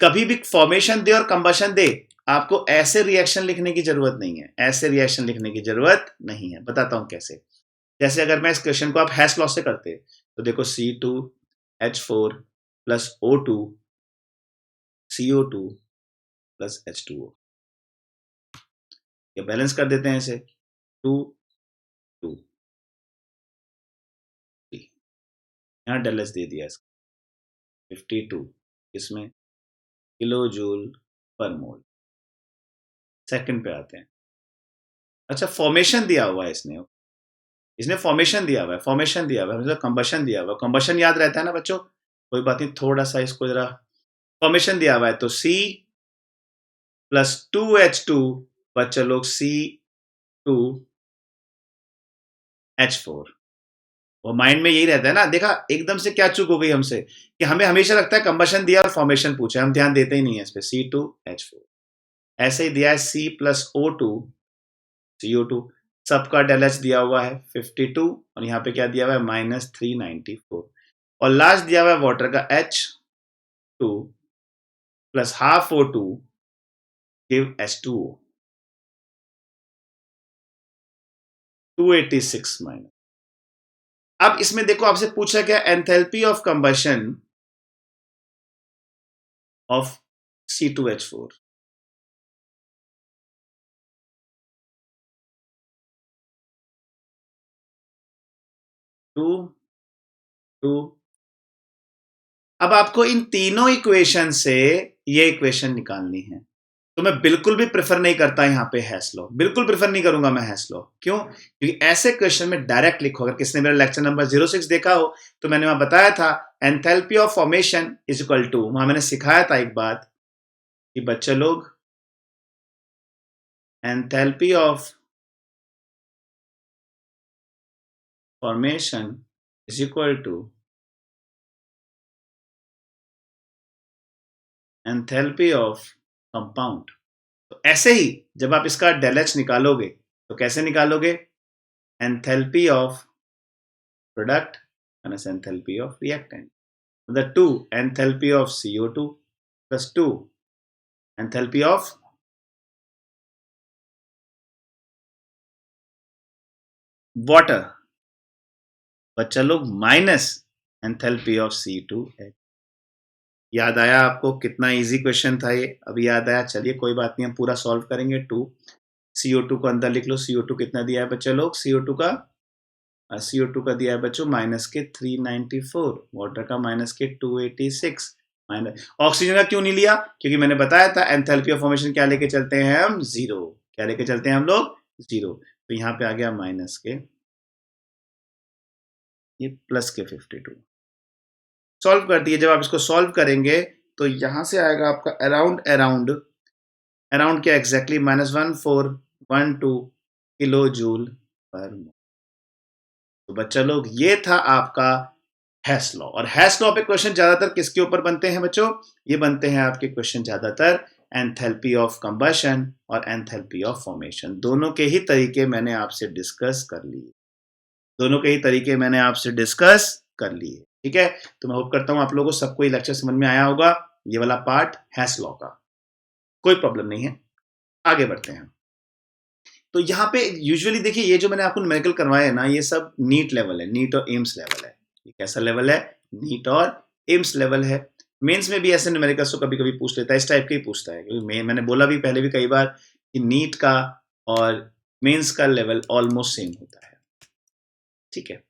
कभी भी फॉर्मेशन दे और कंबशन दे, आपको ऐसे रिएक्शन लिखने की जरूरत नहीं है, ऐसे रिएक्शन लिखने की जरूरत नहीं है। बताता हूं कैसे। जैसे अगर मैं इस क्वेश्चन को आप हैश लॉ से करते तो देखो C2H4 plus O2 CO2 plus H2O, ये बैलेंस कर देते हैं इसे, 2 2 3, यहाँ डेल एच दे दिया इसका 52, इसमें किलो जूल पर मोल। सेकंड पे आते हैं। अच्छा फॉर्मेशन दिया हुआ है इसने, इसने फॉर्मेशन दिया हुआ है, फॉर्मेशन दिया हुआ है मतलब कंबशन दिया हुआ है, कंबशन याद रहता है ना बच्चों, कोई बात नहीं, थोड़ा सा इसको जरा, फॉर्मेशन दिया हुआ है तो C प्लस 2H2 बच्चा लोग C2H4, वो माइंड में यही रहता है ना। देखा एकदम से क्या चूक हो गई हमसे कि हमें हमेशा लगता है कंबशन दिया और फॉर्मेशन पूछा, हम ध्यान देते ही नहीं है इस पे। C2H4 ऐसे ही दिया है C प्लस O2 CO2, सबका डेल एच दिया हुआ है 52 और यहाँ पे क्या दिया हुआ है -394 और लास्ट दिया हुआ है वाटर का H2 plus half O2 give H2O 286 minus. अब इसमें देखो आपसे पूछा गया enthalpy of combustion of C2H4, two two. अब आपको इन तीनों इक्वेशन से ये इक्वेशन निकालनी है, तो मैं बिल्कुल भी प्रेफर नहीं करता यहां पे हैश लॉ, बिल्कुल प्रेफर नहीं करूंगा मैं हैश लॉ। क्यों? क्योंकि ऐसे क्वेश्चन में डायरेक्ट लिखो, अगर किसने मेरा लेक्चर नंबर 06 देखा हो तो मैंने वहां बताया था enthalpy of formation is equal to, वहां मैंने सिखाया था एक बात कि बच्चे लोग enthalpy of formation is equal to enthalpy of compound. तो ऐसे ही जब आप इसका डेल एच निकालोगे तो कैसे निकालोगे, enthalpy of product minus enthalpy of reactant, the 2 enthalpy of CO2 plus 2 enthalpy of water, बच्चा लोग माइनस एंथैल्पी ऑफ C2H। याद आया आपको कितना इजी क्वेश्चन था ये, अभी याद आया। चलिए कोई बात नहीं, हम पूरा सॉल्व करेंगे। 2 CO2 को अंदर लिख लो, CO2 कितना दिया है बच्चा लोग, CO2 का दिया है बच्चों माइनस के 394, वाटर का माइनस के 286, माइनस ऑक्सीजन का क्यों नहीं लिया, क्योंकि मैंने बताया था एंथैल्पी ऑफ फॉर्मेशन क्या लेके चलते हैं हम, जीरो। क्या लेके चलते हैं हम लोग, जीरो। तो यहाँ पे आ गया माइनस के, ये प्लस के 52। सॉल्व कर दिए, जब आप इसको सॉल्व करेंगे तो यहां से आएगा आपका अराउंड अराउंड अराउंड क्या एग्जैक्टली -1412 किलो जूल पर मोल। तो बच्चा लोग ये था आपका हैस लॉ। और हैस लॉ पे क्वेश्चन ज्यादातर किसके ऊपर बनते हैं बच्चों? ये बनते हैं आपके क्वेश्चन ज्यादातर एंथैल्पी ऑफ कंबशन और एंथैल्पी ऑफ फॉर्मेशन। दोनों के ही तरीके मैंने आपसे डिस्कस कर लिए। दोनों के ही तरीके मैंने आपसे डिस्कस कर लिए। ठीक है, तो मैं होप करता हूं आप लोगों को सबको ये लेक्चर समझ में आया होगा। ये वाला पार्ट हैस लॉ का, कोई प्रॉब्लम नहीं है। आगे बढ़ते हैं। तो यहाँ पे यूजुअली देखिए, ये जो मैंने आपको न्यूमेरिकल करवाया है ना, ये सब नीट लेवल है, नीट और एम्स लेवल है। ये कैसा लेवल है? नीट और एम्स लेवल है। मेंस में भी ऐसे न्यूमेरिकल्स तो कभी कभी पूछ लेता है, इस टाइप के ही पूछता है, क्योंकि मैंने बोला भी पहले भी कई बार कि नीट का और मेंस का लेवल ऑलमोस्ट सेम होता है। ठीक है,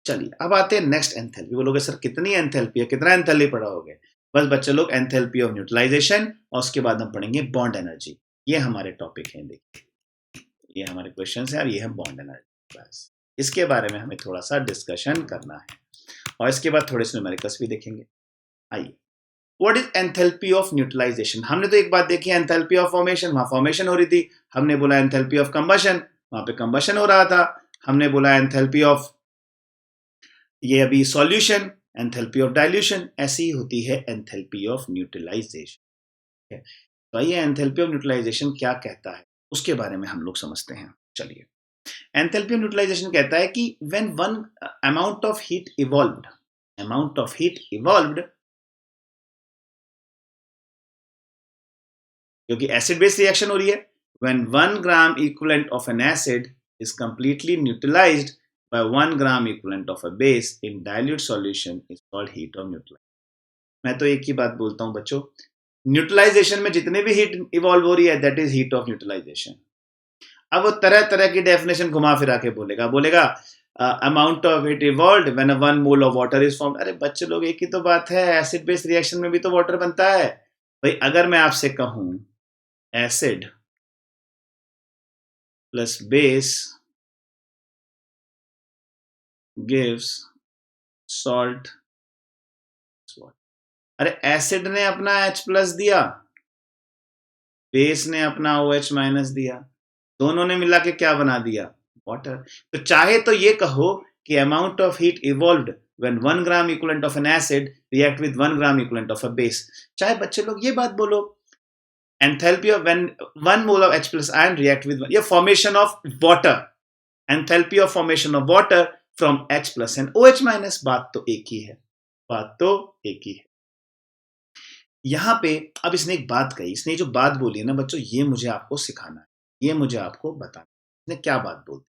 चलिए अब आते हैं नेक्स्ट एंथैल्पी। बोलोगे सर कितनी एंथैल्पी है, कितना एंथैल्पी पढ़ाओगे? बस बच्चे लोग एंथैल्पी ऑफ न्यूट्रलाइजेशन, और उसके बाद हम पढ़ेंगे बॉन्ड एनर्जी। ये हमारे टॉपिक हैं, देखिए ये हमारे क्वेश्चन है और ये है बॉन्ड एनर्जी। बस इसके बारे में हमें थोड़ा सा डिस्कशन करना है, और इसके बाद थोड़े से न्यूमेरिकल्स भी देखेंगे। आइए, what is enthalpy of neutralization? हमने तो एक बात देखी, एंथैल्पी ऑफ फॉर्मेशन, वहां फॉर्मेशन हो रही थी। हमने बोला एंथैल्पी ऑफ कंबशन, वहां पे कंबशन हो रहा था। हमने बोला एंथैल्पी ऑफ ये अभी सॉल्यूशन, एंथैल्पी ऑफ डाइल्यूशन, ऐसी ही होती है एंथैल्पी ऑफ न्यूट्रलाइजेशन। तो आइए एंथैल्पी ऑफ न्यूट्रलाइजेशन क्या कहता है उसके बारे में हम लोग समझते हैं। चलिए, एंथैल्पी ऑफ न्यूट्रलाइजेशन कहता है कि when one amount of heat evolved, क्योंकि एसिड बेस रिएक्शन हो रही है, when 1 gram equivalent of an acid is completely neutralised by 1 gram equivalent of a base in dilute solution is called heat of neutralization। मैं तो एक ही बात बोलता हूं बच्चों, न्यूट्रलाइजेशन में जितने भी हीट इवॉल्व हो रही है that is heat of neutralization. अब वो तरह तरह की डेफिनेशन घुमा फिरा के बोलेगा amount of heat evolved when 1 mole of water is formed. अरे बच्चे लोग, एक ही तो बात है, एसिड बेस रिएक्शन में भी तो वाटर बनता है। भाई अगर मैं आपसे कहूं acid plus base gives salt, अरे एसिड ने अपना H प्लस दिया, बेस ने अपना OH माइनस दिया, दोनों ने मिला के क्या बना दिया? वाटर। तो चाहे तो ये कहो कि amount of heat evolved when 1 gram equivalent of an acid react with 1 gram equivalent of a base, चाहे बच्चे लोग ये बात बोलो enthalpy of when 1 mole of H plus ion react with ये formation of water, enthalpy of formation of water from H plus and OH minus. बात तो एक ही है, बात तो एक ही है। यहां पे अब इसने एक बात कही, इसने जो बात बोली है ना बच्चों, ये मुझे आपको सिखाना है, ये मुझे आपको बताना। इसने क्या बात बोली?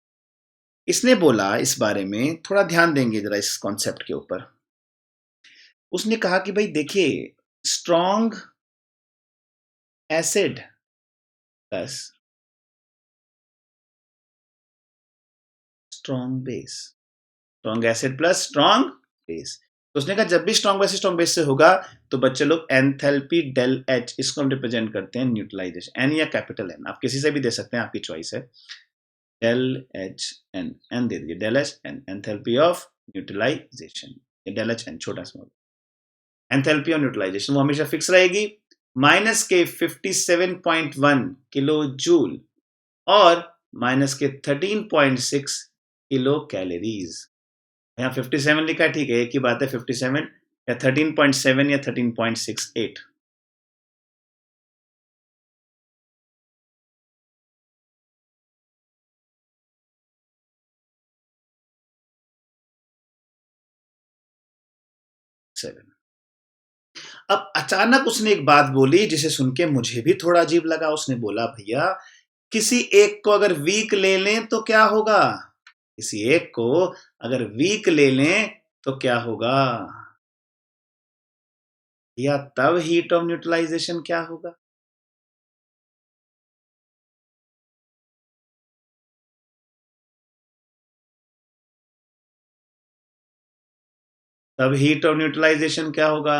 इसने बोला, इस बारे में थोड़ा ध्यान देंगे जरा इस कॉन्सेप्ट के ऊपर। उसने कहा कि भाई देखिए, strong acid plus strong base, strong acid plus strong base. तो उसने कहा जब भी स्ट्रॉन्ग बेस से होगा तो बच्चे लोग एंथैल्पी डेल एच, इसको हम रिप्रेजेंट करते हैं न्यूट्रलाइजेशन, एन या कैपिटल एन, आप किसी से भी दे सकते हैं, आपकी चॉइस है। डेल एच एन, एन दे दीजिए, del H N, enthalpy of neutralization, del H N छोटा स्मॉल। एंथैल्पी ऑफ न्यूट्रलाइजेशन वो हमेशा फिक्स रहेगी, माइनस के 57.1 किलो जूल और माइनस के 13.6 किलो कैलोरीज। यहाँ 57 लिखा है, ठीक है, एक ही बात है, 57 या 13.7 या 13.68। अब अचानक उसने एक बात बोली जिसे सुन के मुझे भी थोड़ा अजीब लगा। उसने बोला भैया किसी एक को अगर वीक ले लें तो क्या होगा? किसी एक को अगर वीक ले लें तो क्या होगा? या तब हीट ऑफ न्यूट्रलाइजेशन क्या होगा? तब हीट ऑफ न्यूट्रलाइजेशन क्या होगा?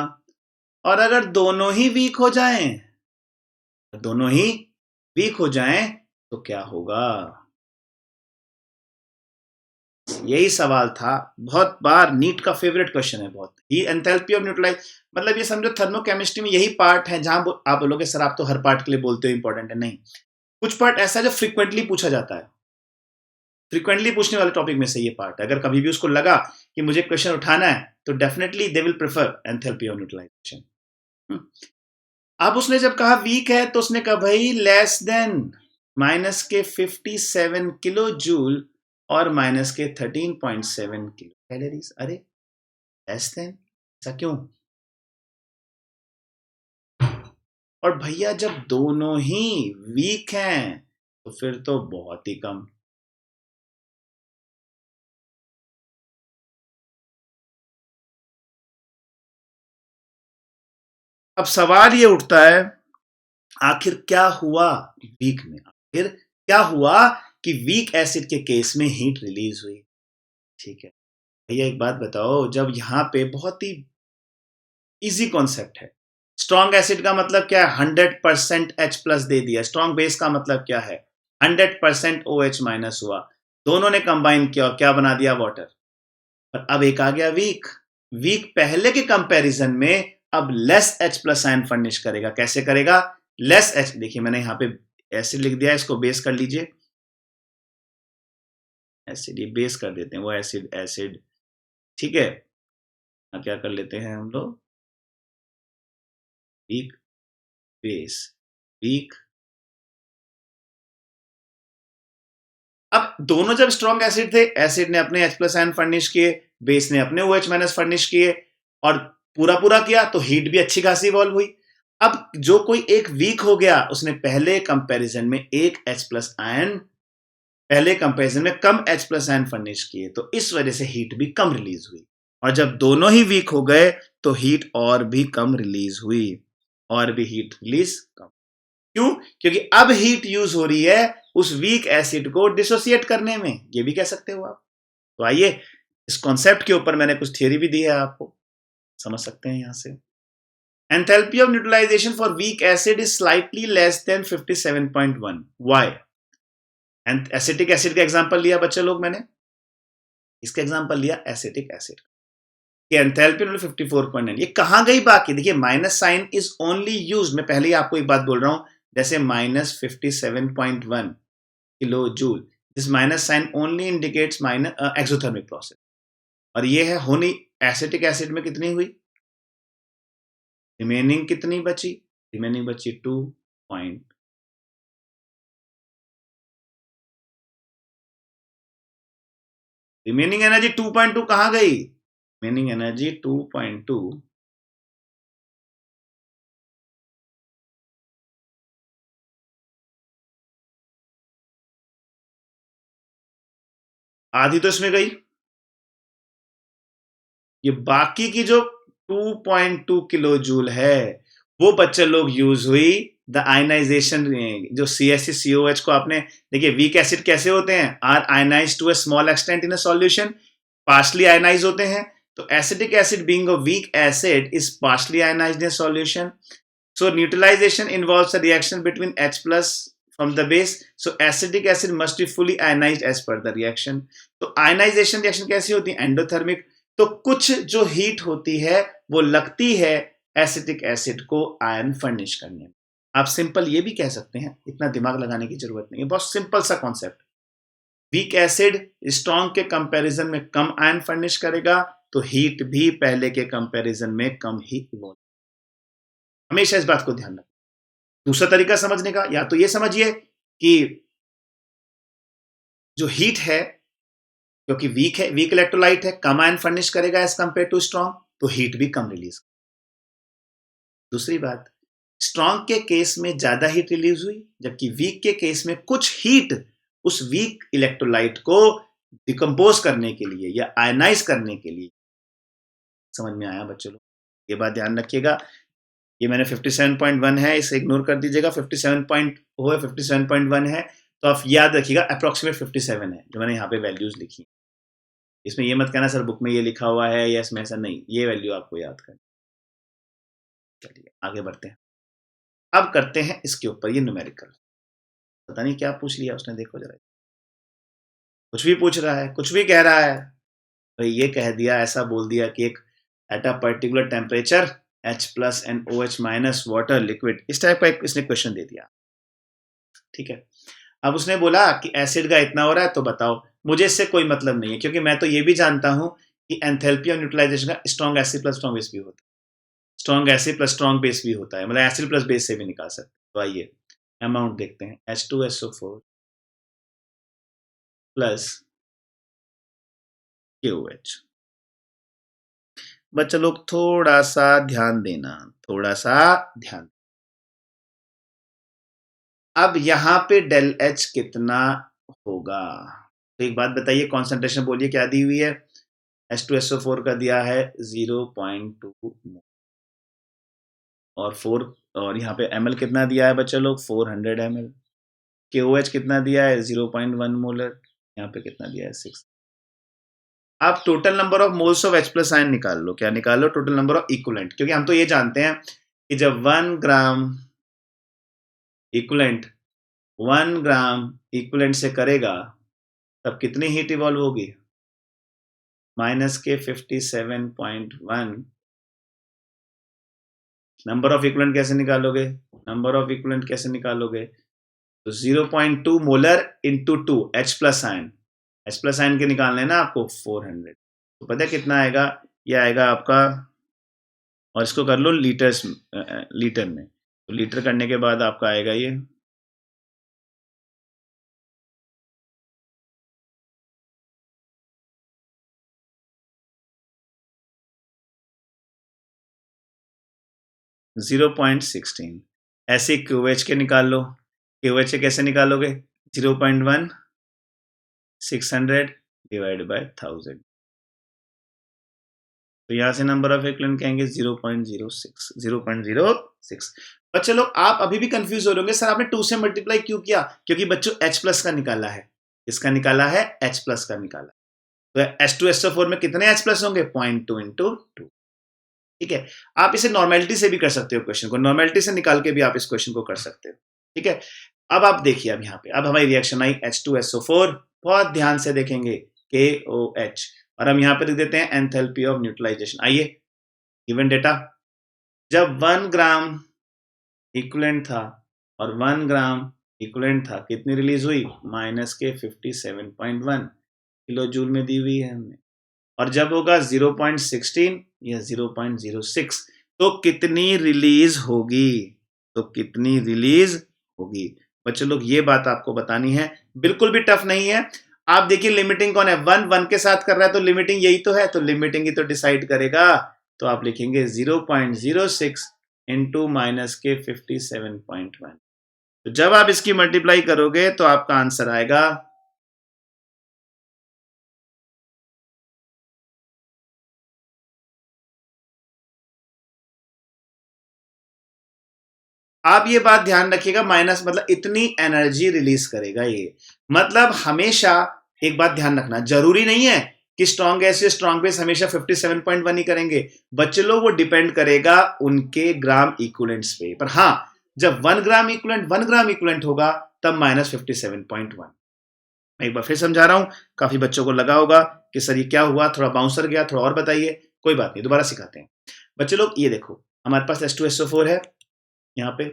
और अगर दोनों ही वीक हो जाएं, दोनों ही वीक हो जाएं तो क्या होगा? यही सवाल था, बहुत बार नीट का फेवरेट क्वेश्चन है बहुत। ही एंथैल्पी ऑफ न्यूट्रलाइज, मतलब ये समझो थर्मोकेमिस्ट्री में यही पार्ट है जहां आप बोलोगे सर आप तो हर पार्ट के लिए बोलते हो इंपॉर्टेंट है, नहीं, कुछ पार्ट ऐसा है जो फ्रिक्वेंटली पूछा जाता है, फ्रिक्वेंटली पूछने वाले टॉपिक में से ये पार्ट है। अगर कभी भी उसको लगा कि मुझे क्वेश्चन उठाना है तो definitely they will prefer enthalpy of neutralization. अब उसने जब कहा वीक है तो उसने कहा भाई लेस देन माइनस के 57 किलो जूल और माइनस के 13.7 किलो कैलोरीज। अरे लेस देन, ऐसा क्यों? और भैया जब दोनों ही वीक हैं तो फिर तो बहुत ही कम। अब सवाल ये उठता है आखिर क्या हुआ वीक में, आखिर क्या हुआ कि वीक एसिड के केस में हीट रिलीज हुई। ठीक है भैया एक बात बताओ, जब यहां पे बहुत ही इजी कॉन्सेप्ट है, स्ट्रॉन्ग एसिड का मतलब क्या है, 100% H प्लस दे दिया, स्ट्रॉन्ग बेस का मतलब क्या है, 100% OH माइनस हुआ, दोनों ने कंबाइन किया और क्या बना दिया, वाटर। और अब एक आ गया वीक, वीक पहले के कंपैरिजन में अब less H plus ion furnish करेगा। कैसे करेगा, लेस H, देखिए मैंने यहाँ पे एसिड लिख दिया, इसको बेस कर लीजिए, एसिड ये बेस कर देते हैं, वो एसिड एसिड, ठीक है। क्या कर लेते हैं हम लोग, वीक बेस, वीक। अब दोनों जब स्ट्रॉन्ग एसिड थे, एसिड ने अपने H प्लस आयन फर्निश किए, बेस ने अपने OH माइनस फर्निश किए, और पूरा पूरा किया तो हीट भी अच्छी खासी इवॉल्व हुई। अब जो कोई एक वीक हो गया उसने पहले कंपैरिजन में एक H प्लस आयन, पहले कंपैरिजन में कम H प्लस आयन फर्निश किए, तो इस वजह से हीट भी कम रिलीज हुई। और जब दोनों ही वीक हो गए तो हीट और भी कम रिलीज हुई, और भी हीट रिलीज कम। क्यों? क्योंकि अब हीट यूज हो रही है उस वीक एसिड को डिसोसिएट करने में, ये भी कह सकते हो आप। तो आइए इस कॉन्सेप्ट के ऊपर मैंने कुछ थियरी भी दी है, आपको समझ सकते हैं यहां से। Enthalpy of neutralization for weak acid is slightly less than 57.1। Why? Acetic acid का एग्जांपल लिया बच्चे लोग मैंने, इसका एग्जांपल लिया एसिटिक एसिड कि एंथैल्पी 54.9, ये कहां गई बाकी, देखिए minus sign is only use, मैं पहले ही आपको एक बात बोल रहा हूं, जैसे -57.1 kilo joule, this minus sign only indicates minus exothermic process, और ये है होनी एसिटिक एसिड में कितनी हुई, रिमेनिंग कितनी बची, रिमेनिंग बची 2 पॉइंट, रिमेनिंग एनर्जी 2.2 कहां गई, रिमेनिंग एनर्जी 2.2, आधी तो इसमें गई, ये बाकी की जो 2.2 किलो जूल है वो बच्चे लोग यूज हुई द आयनाइजेशन, जो CH3COH को आपने, देखिए वीक एसिड कैसे होते हैं, are ionize to a small extent in a solution, partially ionize होते हैं, तो acetic acid being a weak acid is partially ionized in solution, so neutralization involves a reaction between H plus from the base, so acidic acid must be fully ionized as per the reaction। तो ionization reaction कैसी होती है, endothermic, तो कुछ जो heat होती है वो लगती है एसिटिक एसिड को आयन फर्निश करने में। आप सिंपल ये भी कह सकते हैं, इतना दिमाग लगाने की जरूरत नहीं है, बहुत सिंपल सा कॉन्सेप्ट, वीक एसिड स्ट्रॉन्ग के कंपैरिजन में कम आयन फर्निश करेगा तो हीट भी पहले के कंपैरिजन में कम ही इवॉल्व, हमेशा इस बात को ध्यान रखें। दूसरा तरीका समझने का, या तो ये समझिए कि जो हीट है, क्योंकि वीक है, वीक इलेक्ट्रोलाइट है, कम आयन फर्निश करेगा एज कंपेयर टू स्ट्रॉन्ग, तो हीट भी कम रिलीज। दूसरी बात, स्ट्रॉन्ग के केस में ज्यादा हीट रिलीज हुई, जबकि वीक के केस में कुछ हीट उस वीक इलेक्ट्रोलाइट को डिकम्पोज करने के लिए या आयनाइज करने के लिए। समझ में आया बच्चों लोग, ये बात ध्यान रखिएगा। ये मैंने 57.1 है, इसे इग्नोर कर दीजिएगा, 57 पॉइंट हो 57.1 है, तो आप याद रखिएगा अप्रोक्सीमेट 57 है जो मैंने यहाँ पे वैल्यूज लिखी। इसमें ये मत कहना सर बुक में ये लिखा हुआ है या इसमें ऐसा नहीं, ये वैल्यू आपको याद करनी। चलिए आगे बढ़ते हैं, अब करते हैं इसके ऊपर ये न्यूमेरिकल, पता नहीं क्या पूछ लिया उसने, देखो जरा। कुछ भी पूछ रहा है, कुछ भी कह रहा है, तो ये कह दिया, ऐसा बोल दिया कि एक at a particular temperature H plus and OH minus water liquid, इस टाइप का एक इसने क्वेश्चन दे दिया। ठीक है, अब उसने बोला कि एसिड का इतना हो रहा है तो बताओ। मुझे इससे कोई मतलब नहीं है, क्योंकि मैं तो ये भी जानता हूं कि एंथैल्पी और न्यूट्रलाइजेशन का strong acid plus strong base भी होता है, strong acid plus strong base भी होता है, मतलब एसिड प्लस बेस से भी निकाल सकते हैं। तो आइए अमाउंट देखते हैं, H2SO4 प्लस KOH। बच्चा लोग थोड़ा सा ध्यान देना, थोड़ा सा ध्यान। अब यहाँ पे डेल एच कितना होगा, तो एक बात बताइए, कॉन्सेंट्रेशन बोलिए क्या दी हुई है। H2SO4 का दिया है 0.2 और 4, और यहाँ पे ml कितना दिया है बच्चा लोग, 400 ml। KOH कितना दिया है 0.1 मोलर, यहाँ पे कितना दिया है 6। आप total number of moles of H plus ion निकाल लो, क्या निकाल लो, टोटल नंबर ऑफ इक्विवेलेंट, क्योंकि हम तो ये जानते हैं कि जब 1 ग्राम इक्विवेलेंट 1 ग्राम इक्विवेलेंट से करेगा तब कितनी हीट इवॉल्व होगी, माइनस के 57.1। नंबर ऑफ इक्विवेलेंट कैसे निकालोगे, नंबर ऑफ इक्विवेलेंट कैसे निकालोगे, तो 0.2 molar into 2 H plus ion, H plus ion के निकालने हैं ना आपको 400, तो पता है कितना आएगा, ये आएगा आपका, और इसको कर लो लीटर्स, लीटर में, तो लीटर करने के बाद आपका आएगा ये 0.16। ऐसे क्यूएच के निकाल लो, क्यूएच के कैसे निकालोगे, 0.1 600 डिवाइड बाय 1000, तो यहां से नंबर ऑफ इक्विवेलेंट कहेंगे 0.06, 0.06। बच्चे लोग आप अभी भी कंफ्यूज हो रहे होंगे, सर आपने 2 से मल्टीप्लाई क्यों किया, क्योंकि बच्चों H प्लस का निकाला है, इसका निकाला है H प्लस का निकाला, तो H2SO4 में कितने H प्लस होंगे, 0.2 इंटू 2। ठीक है, आप इसे नॉर्मेलिटी से भी कर सकते हो, क्वेश्चन को नॉर्मेलिटी से निकाल के भी आप इस क्वेश्चन को कर सकते हो। ठीक है, अब आप देखिए, अब यहाँ पे अब हमारी रिएक्शन आई H2SO4, बहुत ध्यान से देखेंगे, KOH, और हम यहाँ पे लिख देते हैं एंथैल्पी ऑफ न्यूट्रलाइजेशन। आइए गिवन डेटा, जब 1 ग्राम इक्विवेलेंट था और 1 ग्राम इक्विवेलेंट था, कितनी रिलीज हुई, माइनस के 57.1 किलो जूल में दी हुई है हमने, और जब होगा 0.16 या 0.06 तो कितनी रिलीज होगी, तो कितनी रिलीज होगी। बच्चों लोग ये बात आपको बतानी है, बिल्कुल भी टफ नहीं है। आप देखिए लिमिटिंग कौन है, 1 के साथ कर रहा है, तो लिमिटिंग यही तो है, तो लिमिटिंग ही तो डिसाइड करेगा। तो आप लिखेंगे 0.06 इंटू माइनस के 57.1, तो जब आप इसकी मल्टीप्लाई करोगे तो आपका आंसर आएगा, आप ये बात ध्यान रखिएगा, माइनस मतलब इतनी एनर्जी रिलीज करेगा ये, मतलब हमेशा एक बात ध्यान रखना, जरूरी नहीं है कि स्ट्रॉन्ग गैस या स्ट्रॉन्ग बेस हमेशा 57.1 ही करेंगे बच्चे लोग, वो डिपेंड करेगा उनके ग्राम इक्विवेलेंट्स पे, पर हाँ जब 1 ग्राम इक्विवेलेंट होगा तब माइनस 57.1। मैं एक बार फिर समझा रहा हूं, काफी बच्चों को लगा होगा कि सर ये क्या हुआ, थोड़ा बाउंसर गया, थोड़ा और बताइए, कोई बात नहीं, दोबारा सिखाते हैं। बच्चे लोग ये देखो, हमारे पास H2SO4 है, यहाँ पे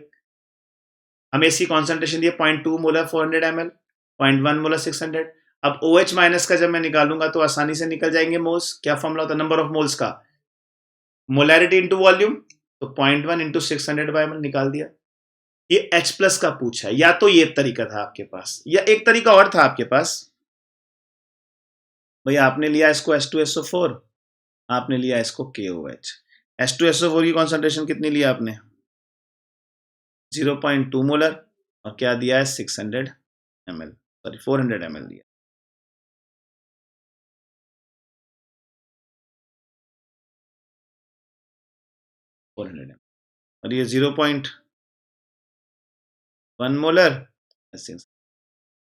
हमें इसकी कॉन्सेंट्रेशन दी है 0.2 मोलर 400 ml, 0.1 मोलर 600। अब OH माइनस का जब मैं निकालूंगा तो आसानी से निकल जाएंगे मोल्स, क्या फॉर्मूला होता है नंबर ऑफ मोल्स का, मोलैरिटी इंटू वॉल्यूम, तो 0.1 इंटू 600 बाय ml निकाल दिया। ये H प्लस का पूछा है, या तो ये तरीका था आपके पास या एक तरीका और था आपके पास, भैया आपने लिया इसको H2SO4, आपने लिया इसको KOH। H2SO4 की कॉन्सेंट्रेशन कितनी लिया आपने, 0.2 मोलर, और क्या दिया है 600 ml, सॉरी 400 ml दिया, 400 ml, और ये 0.1 मोलर।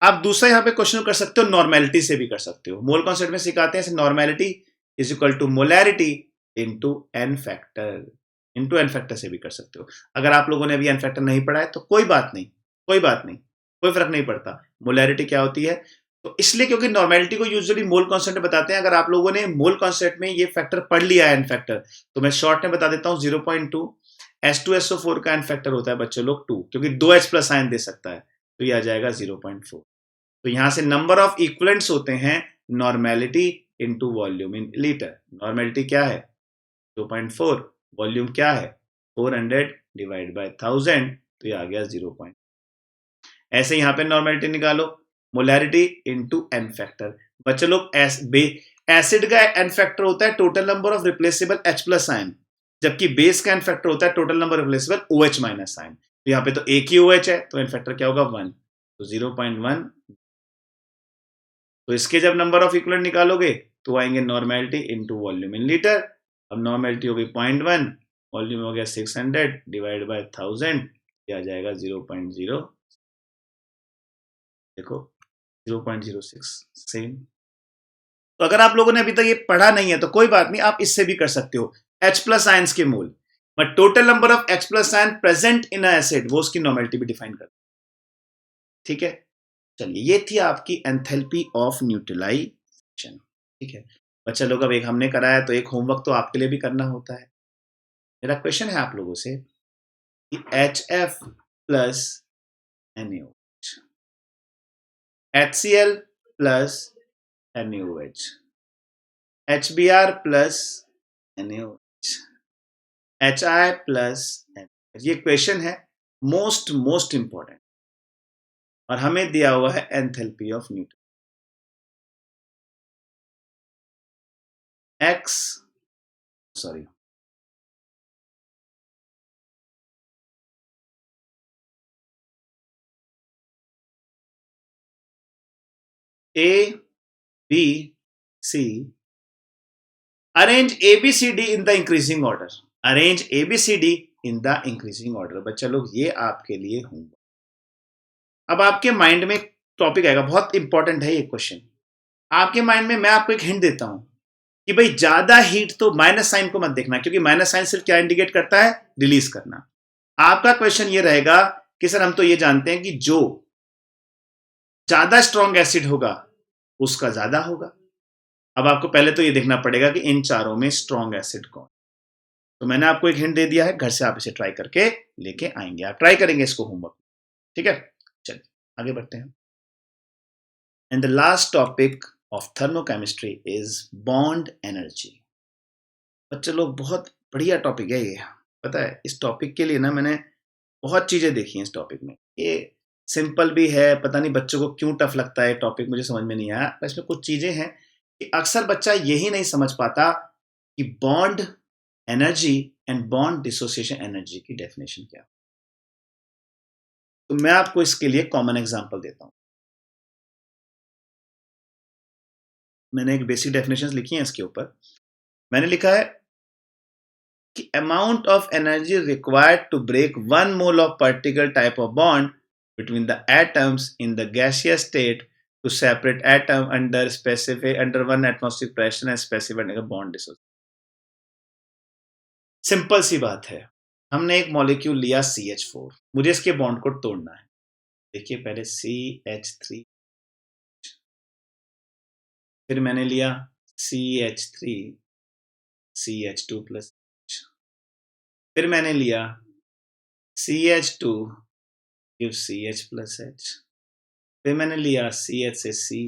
आप दूसरा यहाँ पे क्वेश्चन कर सकते हो, नॉर्मेलिटी से भी कर सकते हो, मोल कॉन्सेप्ट में सिखाते हैं normality is equal to molarity into N factor, into N factor से भी कर सकते हो। अगर आप लोगों ने अभी एन फैक्टर नहीं पढ़ा है तो कोई बात नहीं, कोई बात नहीं, कोई फर्क नहीं पड़ता। मोलैरिटी क्या होती है, तो इसलिए क्योंकि नॉर्मेलिटी को यूजुअली मोल कांस्टेंट बताते हैं। अगर आप लोगों ने मोल कांस्टेंट में ये फैक्टर पढ़ लिया है, एन फैक्टर, तो मैं शॉर्ट में बता देता हूं 0.2। H2SO4 का एन फैक्टर होता है बच्चे लोग 2, क्योंकि 2H प्लस आयन दे सकता है, तो ये आ जाएगा 0.4। तो यहां से नंबर ऑफ इक्वलेंट्स होते हैं normality into volume in litre. Normality क्या है 2.4, वॉल्यूम क्या है 400 डिवाइड बाय 1000, तो ये आ गया 0. ऐसे यहां पे नॉर्मेलिटी निकालो, मोलैरिटी इनटू एन फैक्टर। बच्चे लोग एसिड का एन फैक्टर होता है total number of replaceable H plus ion, जबकि बेस का एन फैक्टर होता है total number replaceable OH minus ion. तो यहाँ पे तो एक ही OH है, तो एन फैक्टर क्या होगा 1, तो 0.1। तो इसके जब नंबर ऑफ इक्वलेंट निकालोगे तो आएंगे normality into volume in litre. अब नॉर्मेलिटी हो गई 0.1, वॉल्यूम हो गया 600 डिवाइड बाय 1000, ये आ जाएगा 0.0, देखो 0.06 सेम। तो अगर आप लोगों ने अभी तक ये पढ़ा नहीं है तो कोई बात नहीं, आप इससे भी कर सकते हो। H प्लस आयंस के मोल, but total number of H plus ion present in acid, वो उसकी नॉर्मेलिटी भी डिफाइन कर, ठीक है। चलिए, ये थी आपकी एंथैल्पी ऑफ न्यूट्रलाइजेशन, ठीक है। बच्चा लोग, अब एक हमने कराया तो एक होमवर्क तो आपके लिए भी करना होता है। मेरा क्वेश्चन है आप लोगों से कि HF plus NaOH, HCl plus NaOH, HBr plus NaOH, HI plus NaOH, ये क्वेश्चन है मोस्ट इंपॉर्टेंट, और हमें दिया हुआ है enthalpy of neutral x, sorry, A B C, arrange ABCD in the increasing order, arrange ABCD in the increasing order. बच्चा लोग, ये आपके लिए होंगे। अब आपके माइंड में टॉपिक आएगा, बहुत इंपॉर्टेंट है ये क्वेश्चन। आपके माइंड में मैं आपको एक हिंट देता हूं कि भाई ज्यादा हीट तो माइनस साइन को मत देखना, क्योंकि माइनस साइन सिर्फ क्या इंडिकेट करता है, रिलीज करना। आपका क्वेश्चन ये रहेगा कि सर हम तो ये जानते हैं कि जो ज्यादा स्ट्रॉन्ग एसिड होगा उसका ज्यादा होगा। अब आपको पहले तो ये देखना पड़ेगा कि इन चारों में स्ट्रॉन्ग एसिड कौन। तो मैंने आपको एक हिंट दे दिया है, घर से आप इसे ट्राई करके लेके आएंगे, आप ट्राई करेंगे इसको होमवर्क, ठीक है। चलिए आगे बढ़ते हैं। And the last topic of thermochemistry is bond energy. बच्चे लोग, बहुत बढ़िया टॉपिक है ये। पता है, इस टॉपिक के लिए ना मैंने बहुत चीजें देखी हैं इस टॉपिक में। ये सिंपल भी है, पता नहीं बच्चों को क्यों टफ लगता है टॉपिक, मुझे समझ में नहीं आया। पर इसमें कुछ चीजें हैं कि अक्सर बच्चा यही नहीं समझ पाता कि bond energy and bond dissociation energy की डेफिनेशन क्या। तो मैं आपको इसके लिए कॉमन एग्जांपल देता हूं। मैंने एक बेसिक डेफिनेशन लिखी है इसके ऊपर। मैंने लिखा है कि amount of energy required to break 1 mole of particular type of bond between the atoms in the gaseous state to separate atom under 1 atmospheric pressure and specified bond dissociation। Simple सी बात है, हमने एक मॉलिक्यूल लिया CH4, मुझे इसके bond को तोड़ना है। देखिए, पहले CH3, फिर मैंने लिया CH3 CH2 प्लस, फिर मैंने लिया CH2 give CH plus H, फिर मैंने लिया CH से C।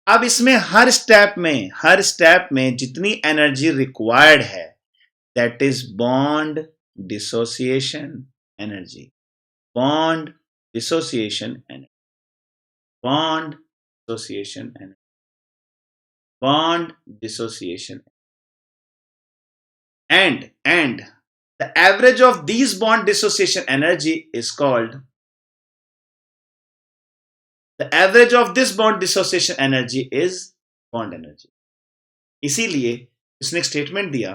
अब इसमें हर स्टेप में जितनी एनर्जी रिक्वायर्ड है, that is bond dissociation energy, bond dissociation energy, bond dissociation energy, bond dissociation, and the average of these bond dissociation energy is called, the average of this bond dissociation energy is bond energy। इसीलिए इसने एक statement दिया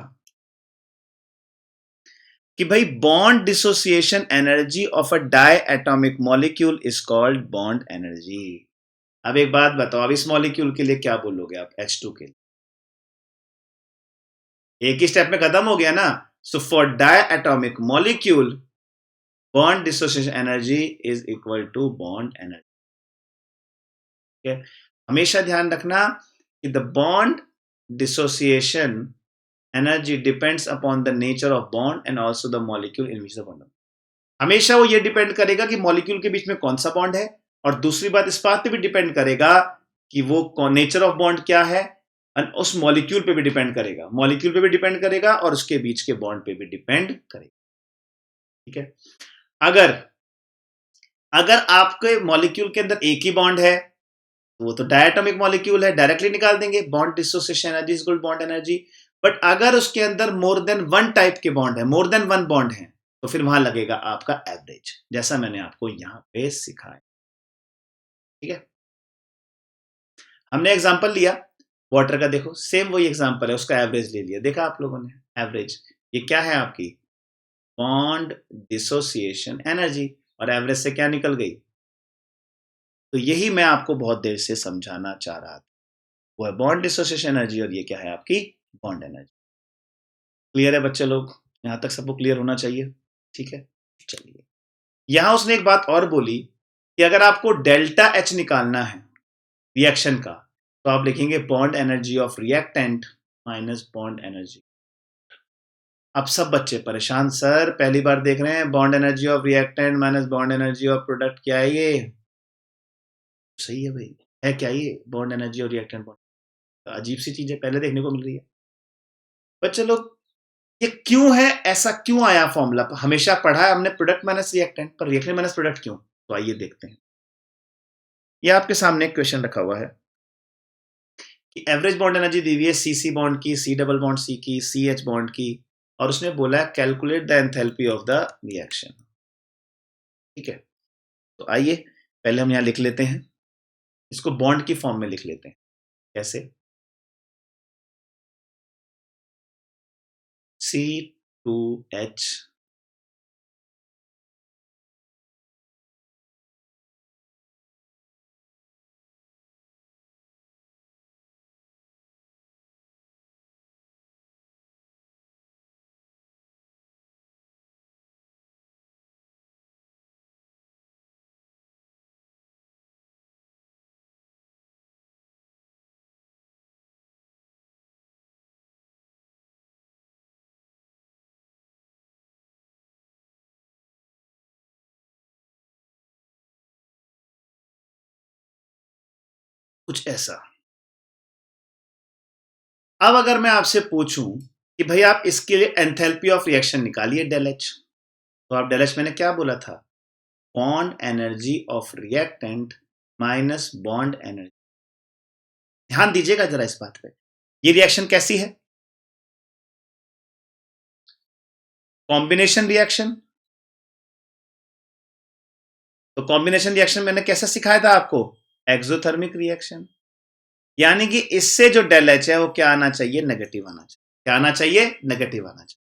कि भाई bond dissociation energy of a diatomic molecule is called bond energy. अब एक बात बताओ, अब इस मॉलिक्यूल के लिए क्या बोलोगे आप, H2 के लिए? एक ही स्टेप में खत्म हो गया ना। So for diatomic molecule bond dissociation energy is equal to bond energy. ठीक है, हमेशा ध्यान रखना कि the bond dissociation energy depends upon the nature of bond and also the molecule in which the bond. हमेशा वो ये depend करेगा कि मॉलिक्यूल के बीच में कौन सा बॉन्ड है, और दूसरी बात इस बात पे भी डिपेंड करेगा कि वो नेचर ऑफ बॉन्ड क्या है, और उस मॉलिक्यूल पे भी डिपेंड करेगा, मॉलिक्यूल पे भी डिपेंड करेगा और उसके बीच के बॉन्ड पे भी डिपेंड करेगा। ठीक है, अगर अगर आपके मॉलिक्यूल के अंदर एक ही बॉन्ड है तो वो तो डायटोमिक मॉलिक्यूल है, डायरेक्टली निकाल देंगे, bond dissociation energy is equal bond energy. But अगर उसके अंदर मोर देन वन टाइप के बॉन्ड है, मोर देन वन बॉन्ड है, तो फिर वहां लगेगा आपका एवरेज, जैसा मैंने आपको यहां पे सिखाया। ठीक है, हमने एग्जांपल लिया वाटर का, देखो सेम वही एग्जांपल है, उसका एवरेज ले लिया, देखा आप लोगों ने एवरेज, ये क्या है आपकी बॉन्ड डिसोसिएशन एनर्जी, और एवरेज से क्या निकल गई, तो यही मैं आपको बहुत देर से समझाना चाह रहा था, वो है बॉन्ड डिसोसिएशन एनर्जी, और ये क्या है आपकी बॉन्ड एनर्जी। क्लियर है बच्चे लोग, यहां तक सबको क्लियर होना चाहिए। ठीक है, चलिए, यहां उसने एक बात और बोली कि अगर आपको डेल्टा एच निकालना है रिएक्शन का, तो आप लिखेंगे bond energy of reactant minus bond energy. अब सब बच्चे परेशान, सर पहली बार देख रहे हैं bond energy of reactant minus bond energy of product, क्या है ये? सही है भाई, है क्या ये बॉन्ड एनर्जी और रिएक्टेंट बॉन्ड? अजीब सी चीज है, पहले देखने को मिल रही है। बच्चे लोग, ये क्यों है, ऐसा क्यों आया फॉर्मूला? हमेशा पढ़ा है हमने प्रोडक्ट माइनस रिएक्टेंट, पर रिएक्टेंट माइनस प्रोडक्ट क्यों? तो आइए देखते हैं। ये आपके सामने एक क्वेश्चन रखा हुआ है कि एवरेज बॉन्ड एनर्जी दी हुई है सी सी बॉन्ड की, सी डबल बॉन्ड सी की, सी एच बॉन्ड की, और उसने बोला है calculate the enthalpy of the reaction. ठीक है, तो आइए पहले हम यहां लिख लेते हैं, इसको बॉन्ड की फॉर्म में लिख लेते हैं। कैसे? C2H कुछ ऐसा। अब अगर मैं आपसे पूछूं कि भाई आप इसके लिए एंथैल्पी ऑफ रिएक्शन निकालिए डेल एच, तो आप डेल एच मैंने क्या बोला था, bond energy of reactant minus bond energy. ध्यान दीजिएगा जरा इस बात पे, ये रिएक्शन कैसी है, कॉम्बिनेशन रिएक्शन। तो कॉम्बिनेशन रिएक्शन मैंने कैसा सिखाया था आपको, एक्सोथर्मिक रिएक्शन, यानी कि इससे जो डेल एच है वो क्या आना चाहिए, नेगेटिव आना चाहिए। क्या आना चाहिए, नेगेटिव आना चाहिए।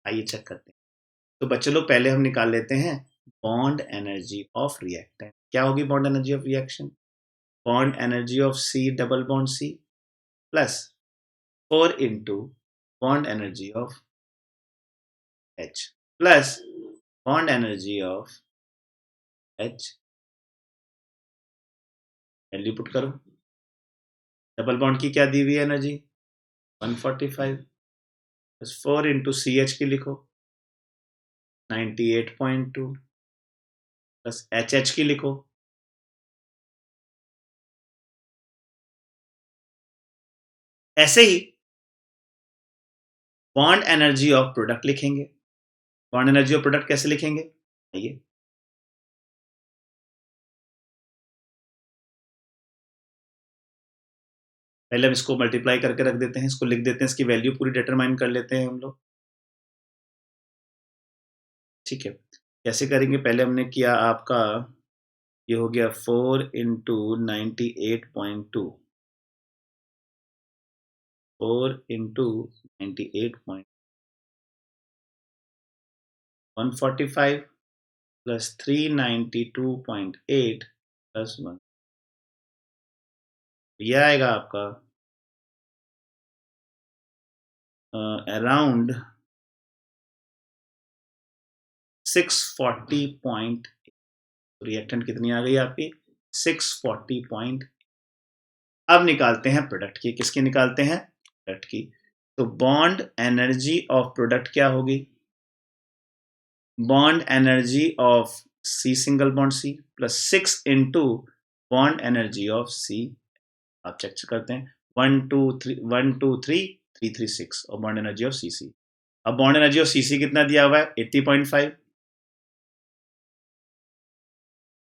आइए चेक करते हैं। तो बच्चे लोग पहले हम निकाल लेते हैं बॉन्ड एनर्जी ऑफ रिएक्टेंट। क्या होगी bond energy of reaction, bond energy of C double bond C plus 4 into bond energy of H plus bond energy of H, value put करो। डबल बॉन्ड की क्या दी हुई है energy, 145 plus 4 into C H की लिखो 98.2 plus H H की लिखो, ऐसे ही बॉन्ड एनर्जी ऑफ प्रोडक्ट लिखेंगे। बॉन्ड एनर्जी ऑफ प्रोडक्ट कैसे लिखेंगे, आइए, पहले हम इसको मल्टीप्लाई करके रख देते हैं, इसको लिख देते हैं, इसकी वैल्यू पूरी डिटरमाइन कर लेते हैं हम लोग। ठीक है, कैसे करेंगे, पहले हमने किया आपका, ये हो गया 4 इंटू 98.2, 4 इंटू 98.145 प्लस 392.8 प्लस 1, ये आएगा आपका अराउंड 640. रिएक्टेंट कितनी आ गई आपकी, 640. अब निकालते हैं प्रोडक्ट की। किसकी निकालते हैं? प्रोडक्ट की। तो बॉन्ड एनर्जी ऑफ प्रोडक्ट क्या होगी? Bond energy of C single bond C plus 6 into bond energy of C. आप चेक करते हैं, 1 2 3 और bond energy of C C. अब bond energy of C C कितना दिया हुआ है? 80.5।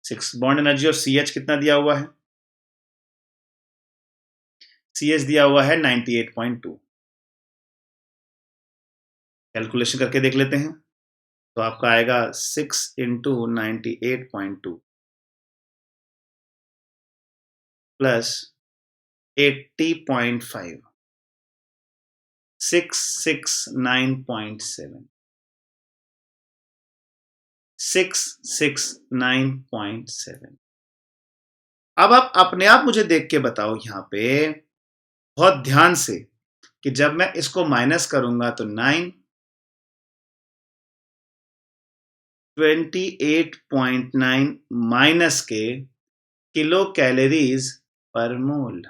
6 bond energy of C H कितना दिया हुआ है? सी एच दिया हुआ है 98.2। कैलकुलेशन करके देख लेते हैं, तो आपका आएगा 6 इंटू 98.2 प्लस 80.5 669.7 669.7। अब आप अपने आप मुझे देख के बताओ यहां पे बहुत ध्यान से कि जब मैं इसको माइनस करूंगा तो 928.9 माइनस के किलो कैलोरीज पर मोल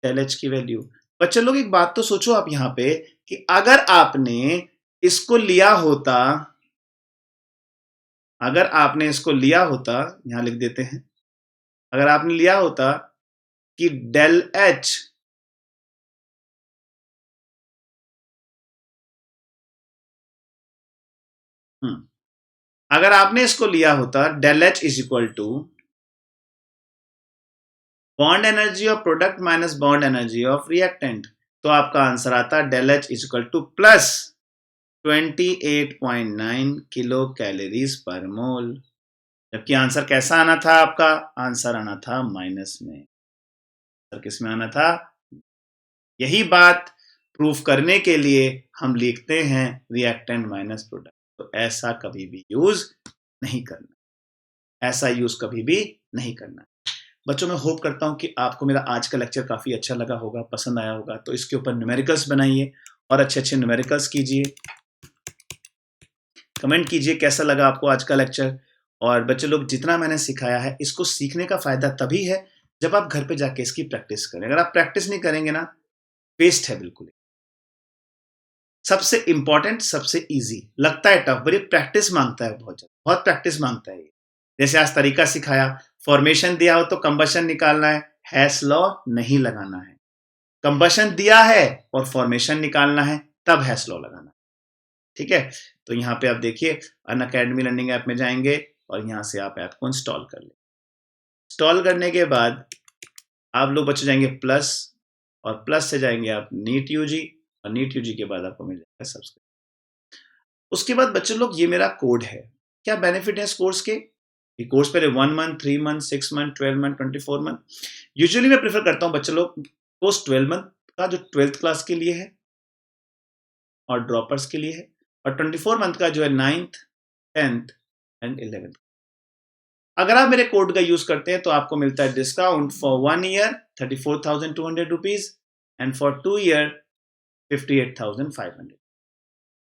एलएच की वैल्यू। बच्चे लोग एक बात तो सोचो आप यहां पे कि अगर आपने इसको लिया होता, अगर आपने इसको लिया होता, यहां लिख देते हैं, अगर आपने लिया होता कि डेल एच अगर आपने इसको लिया होता del H is equal to bond energy of product minus bond energy of reactant, तो आपका आंसर आता del H is equal to plus 28.9 kilo calories per mole. जबकि आंसर कैसा आना था? आपका आंसर आना था माइनस में। किस में आना था? यही बात प्रूफ करने के लिए हम लिखते हैं रिएक्टेंट माइनस प्रोडक्ट। तो ऐसा कभी भी यूज नहीं करना, ऐसा यूज कभी भी नहीं करना। बच्चों, मैं होप करता हूं कि आपको मेरा आज का लेक्चर काफी अच्छा लगा होगा, पसंद आया होगा। तो इसके ऊपर न्यूमेरिकल्स बनाइए और अच्छे अच्छे न्यूमेरिकल्स कीजिए। कमेंट कीजिए कैसा लगा आपको आज का लेक्चर। और बच्चे लोग, जितना मैंने सिखाया है इसको सीखने का फायदा तभी है जब आप घर पे जाके इसकी प्रैक्टिस करें। अगर आप प्रैक्टिस नहीं करेंगे ना, वेस्ट है बिल्कुल। सबसे इंपॉर्टेंट, सबसे इजी लगता है टफ, बड़ी प्रैक्टिस मांगता है, बहुत ज्यादा, बहुत प्रैक्टिस मांगता है। जैसे आज तरीका सिखाया, फॉर्मेशन दिया हो तो कंबशन निकालना है, हैश लॉ नहीं लगाना है। कंबशन दिया है और फॉर्मेशन निकालना है, तब हैश लॉ लगाना है। ठीक है? तो यहाँ पे आप देखिए, अनअकैडमी लर्निंग ऐप में जाएंगे और यहाँ से आप ऐप को इंस्टॉल कर लें। इंस्टॉल करने के बाद आप लोग बच्चे जाएंगे प्लस, और प्लस से जाएंगे आप नीट यूजी, और नीट यूजी के बाद आपको मिल जाएगा सब्सक्राइब। उसके बाद बच्चे लोग, ये मेरा कोड है। क्या बेनिफिट है इस कोर्स के? ये कोर्स पहले 1 month, 3 month, 6 month, 12 month, 24 month. Usually मैं प्रेफर करता हूँ बच्चे लोग कोर्स 12 मंथ का, जो 12th क्लास के लिए है और ड्रॉपर्स के लिए है, और 24 मंथ का जो है 9th, 10th एंड 11th। अगर आप मेरे कोड का यूज करते हैं तो आपको मिलता है discount for 1 year 34,200 rupees and for 2 year 58,500।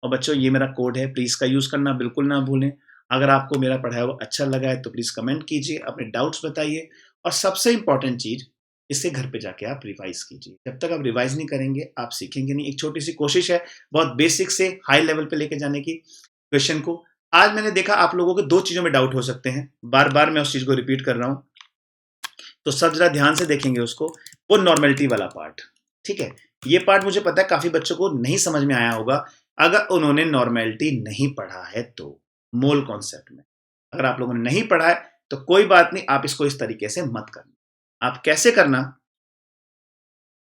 और बच्चों, ये मेरा कोड है, प्लीज का यूज करना बिल्कुल ना भूलें। अगर आपको मेरा पढ़ाया हुआ अच्छा लगा है तो प्लीज कमेंट कीजिए, अपने डाउट्स बताइए, और सबसे इंपॉर्टेंट चीज, इसे घर पे जाके आप रिवाइज कीजिए। जब तक आप रिवाइज नहीं करेंगे आप सीखेंगे नहीं। एक छोटी सी कोशिश है बहुत बेसिक से हाई लेवल पे लेके जाने की क्वेश्चन को। आज मैंने देखा आप लोगों को 2 चीजों में डाउट हो सकते हैं, बार बार मैं उस चीज को रिपीट कर रहा हूं, तो सब जरा ध्यान से देखेंगे उसको। वो नॉर्मेलिटी वाला पार्ट, ठीक है? ये पार्ट मुझे पता है काफी बच्चों को नहीं समझ में आया होगा अगर उन्होंने नॉर्मेलिटी नहीं पढ़ा है तो। मोल कॉन्सेप्ट में अगर आप लोगों ने नहीं पढ़ा है तो कोई बात नहीं, आप इसको इस तरीके से मत करना। आप कैसे करना?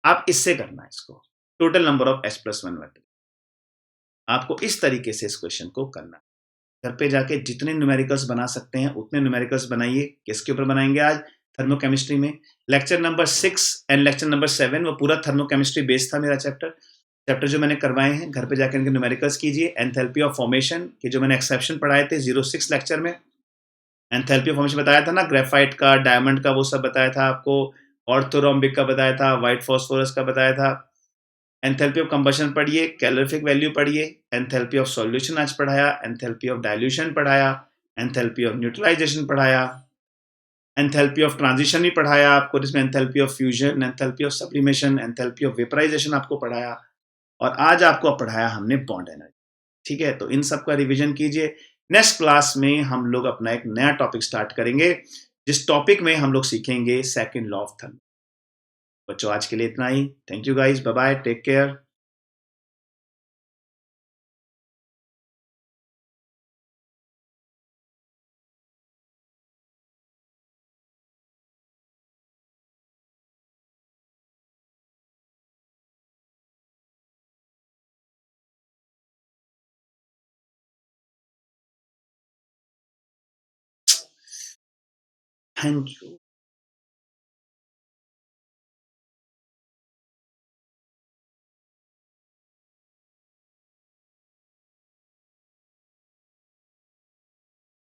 आप इससे करना इसको, total number of s+1 vector. आपको इस तरीके से इस क्वेश्चन को करना। घर पे जाके जितने न्यूमेरिकल्स बना सकते हैं उतने न्यूमेरिकल्स बनाइए। किसके ऊपर बनाएंगे आज? थर्मोकेमिस्ट्री में। Lecture number 6 and lecture number 7 वो पूरा थर्मोकेमिस्ट्री बेस्ड था मेरा चैप्टर जो मैंने करवाए हैं। घर पे जाकर इनके न्यूमेरिकल्स कीजिए। एंथैल्पी ऑफ फॉर्मेशन के जो मैंने एक्सेप्शन पढ़ाए थे 06 लेक्चर में, एंथैल्पी ऑफ फॉर्मेशन बताया था ना, ग्रेफाइट का, डायमंड का, वो सब बताया था आपको। ऑर्थोरोम्बिक का बताया था, व्हाइट फॉस्फोरस का बताया था। एंथैल्पी ऑफ कंबशन पढ़िए, कैलोरीफिक वैल्यू पढ़िए, एंथैल्पी ऑफ सॉल्यूशन आज पढ़ाया, एंथैल्पी ऑफ डाइल्यूशन पढ़ाया, एंथैल्पी ऑफ न्यूट्रलाइजेशन पढ़ाया, एंथैल्पी ऑफ ट्रांजिशन भी पढ़ाया आपको, जिसमें enthalpy of fusion, enthalpy of sublimation, enthalpy of vaporisation आपको पढ़ाया, और आज आपको पढ़ाया हमने बॉन्ड एनर्जी। ठीक है, तो इन सब का रिवीजन कीजिए। नेक्स्ट क्लास में हम लोग अपना एक नया टॉपिक स्टार्ट करेंगे, जिस टॉपिक में हम लोग सीखेंगे सेकंड लॉ ऑफ थर्मो। बच्चों आज के लिए इतना ही। Thank you guys, bye bye, take care. Thank you.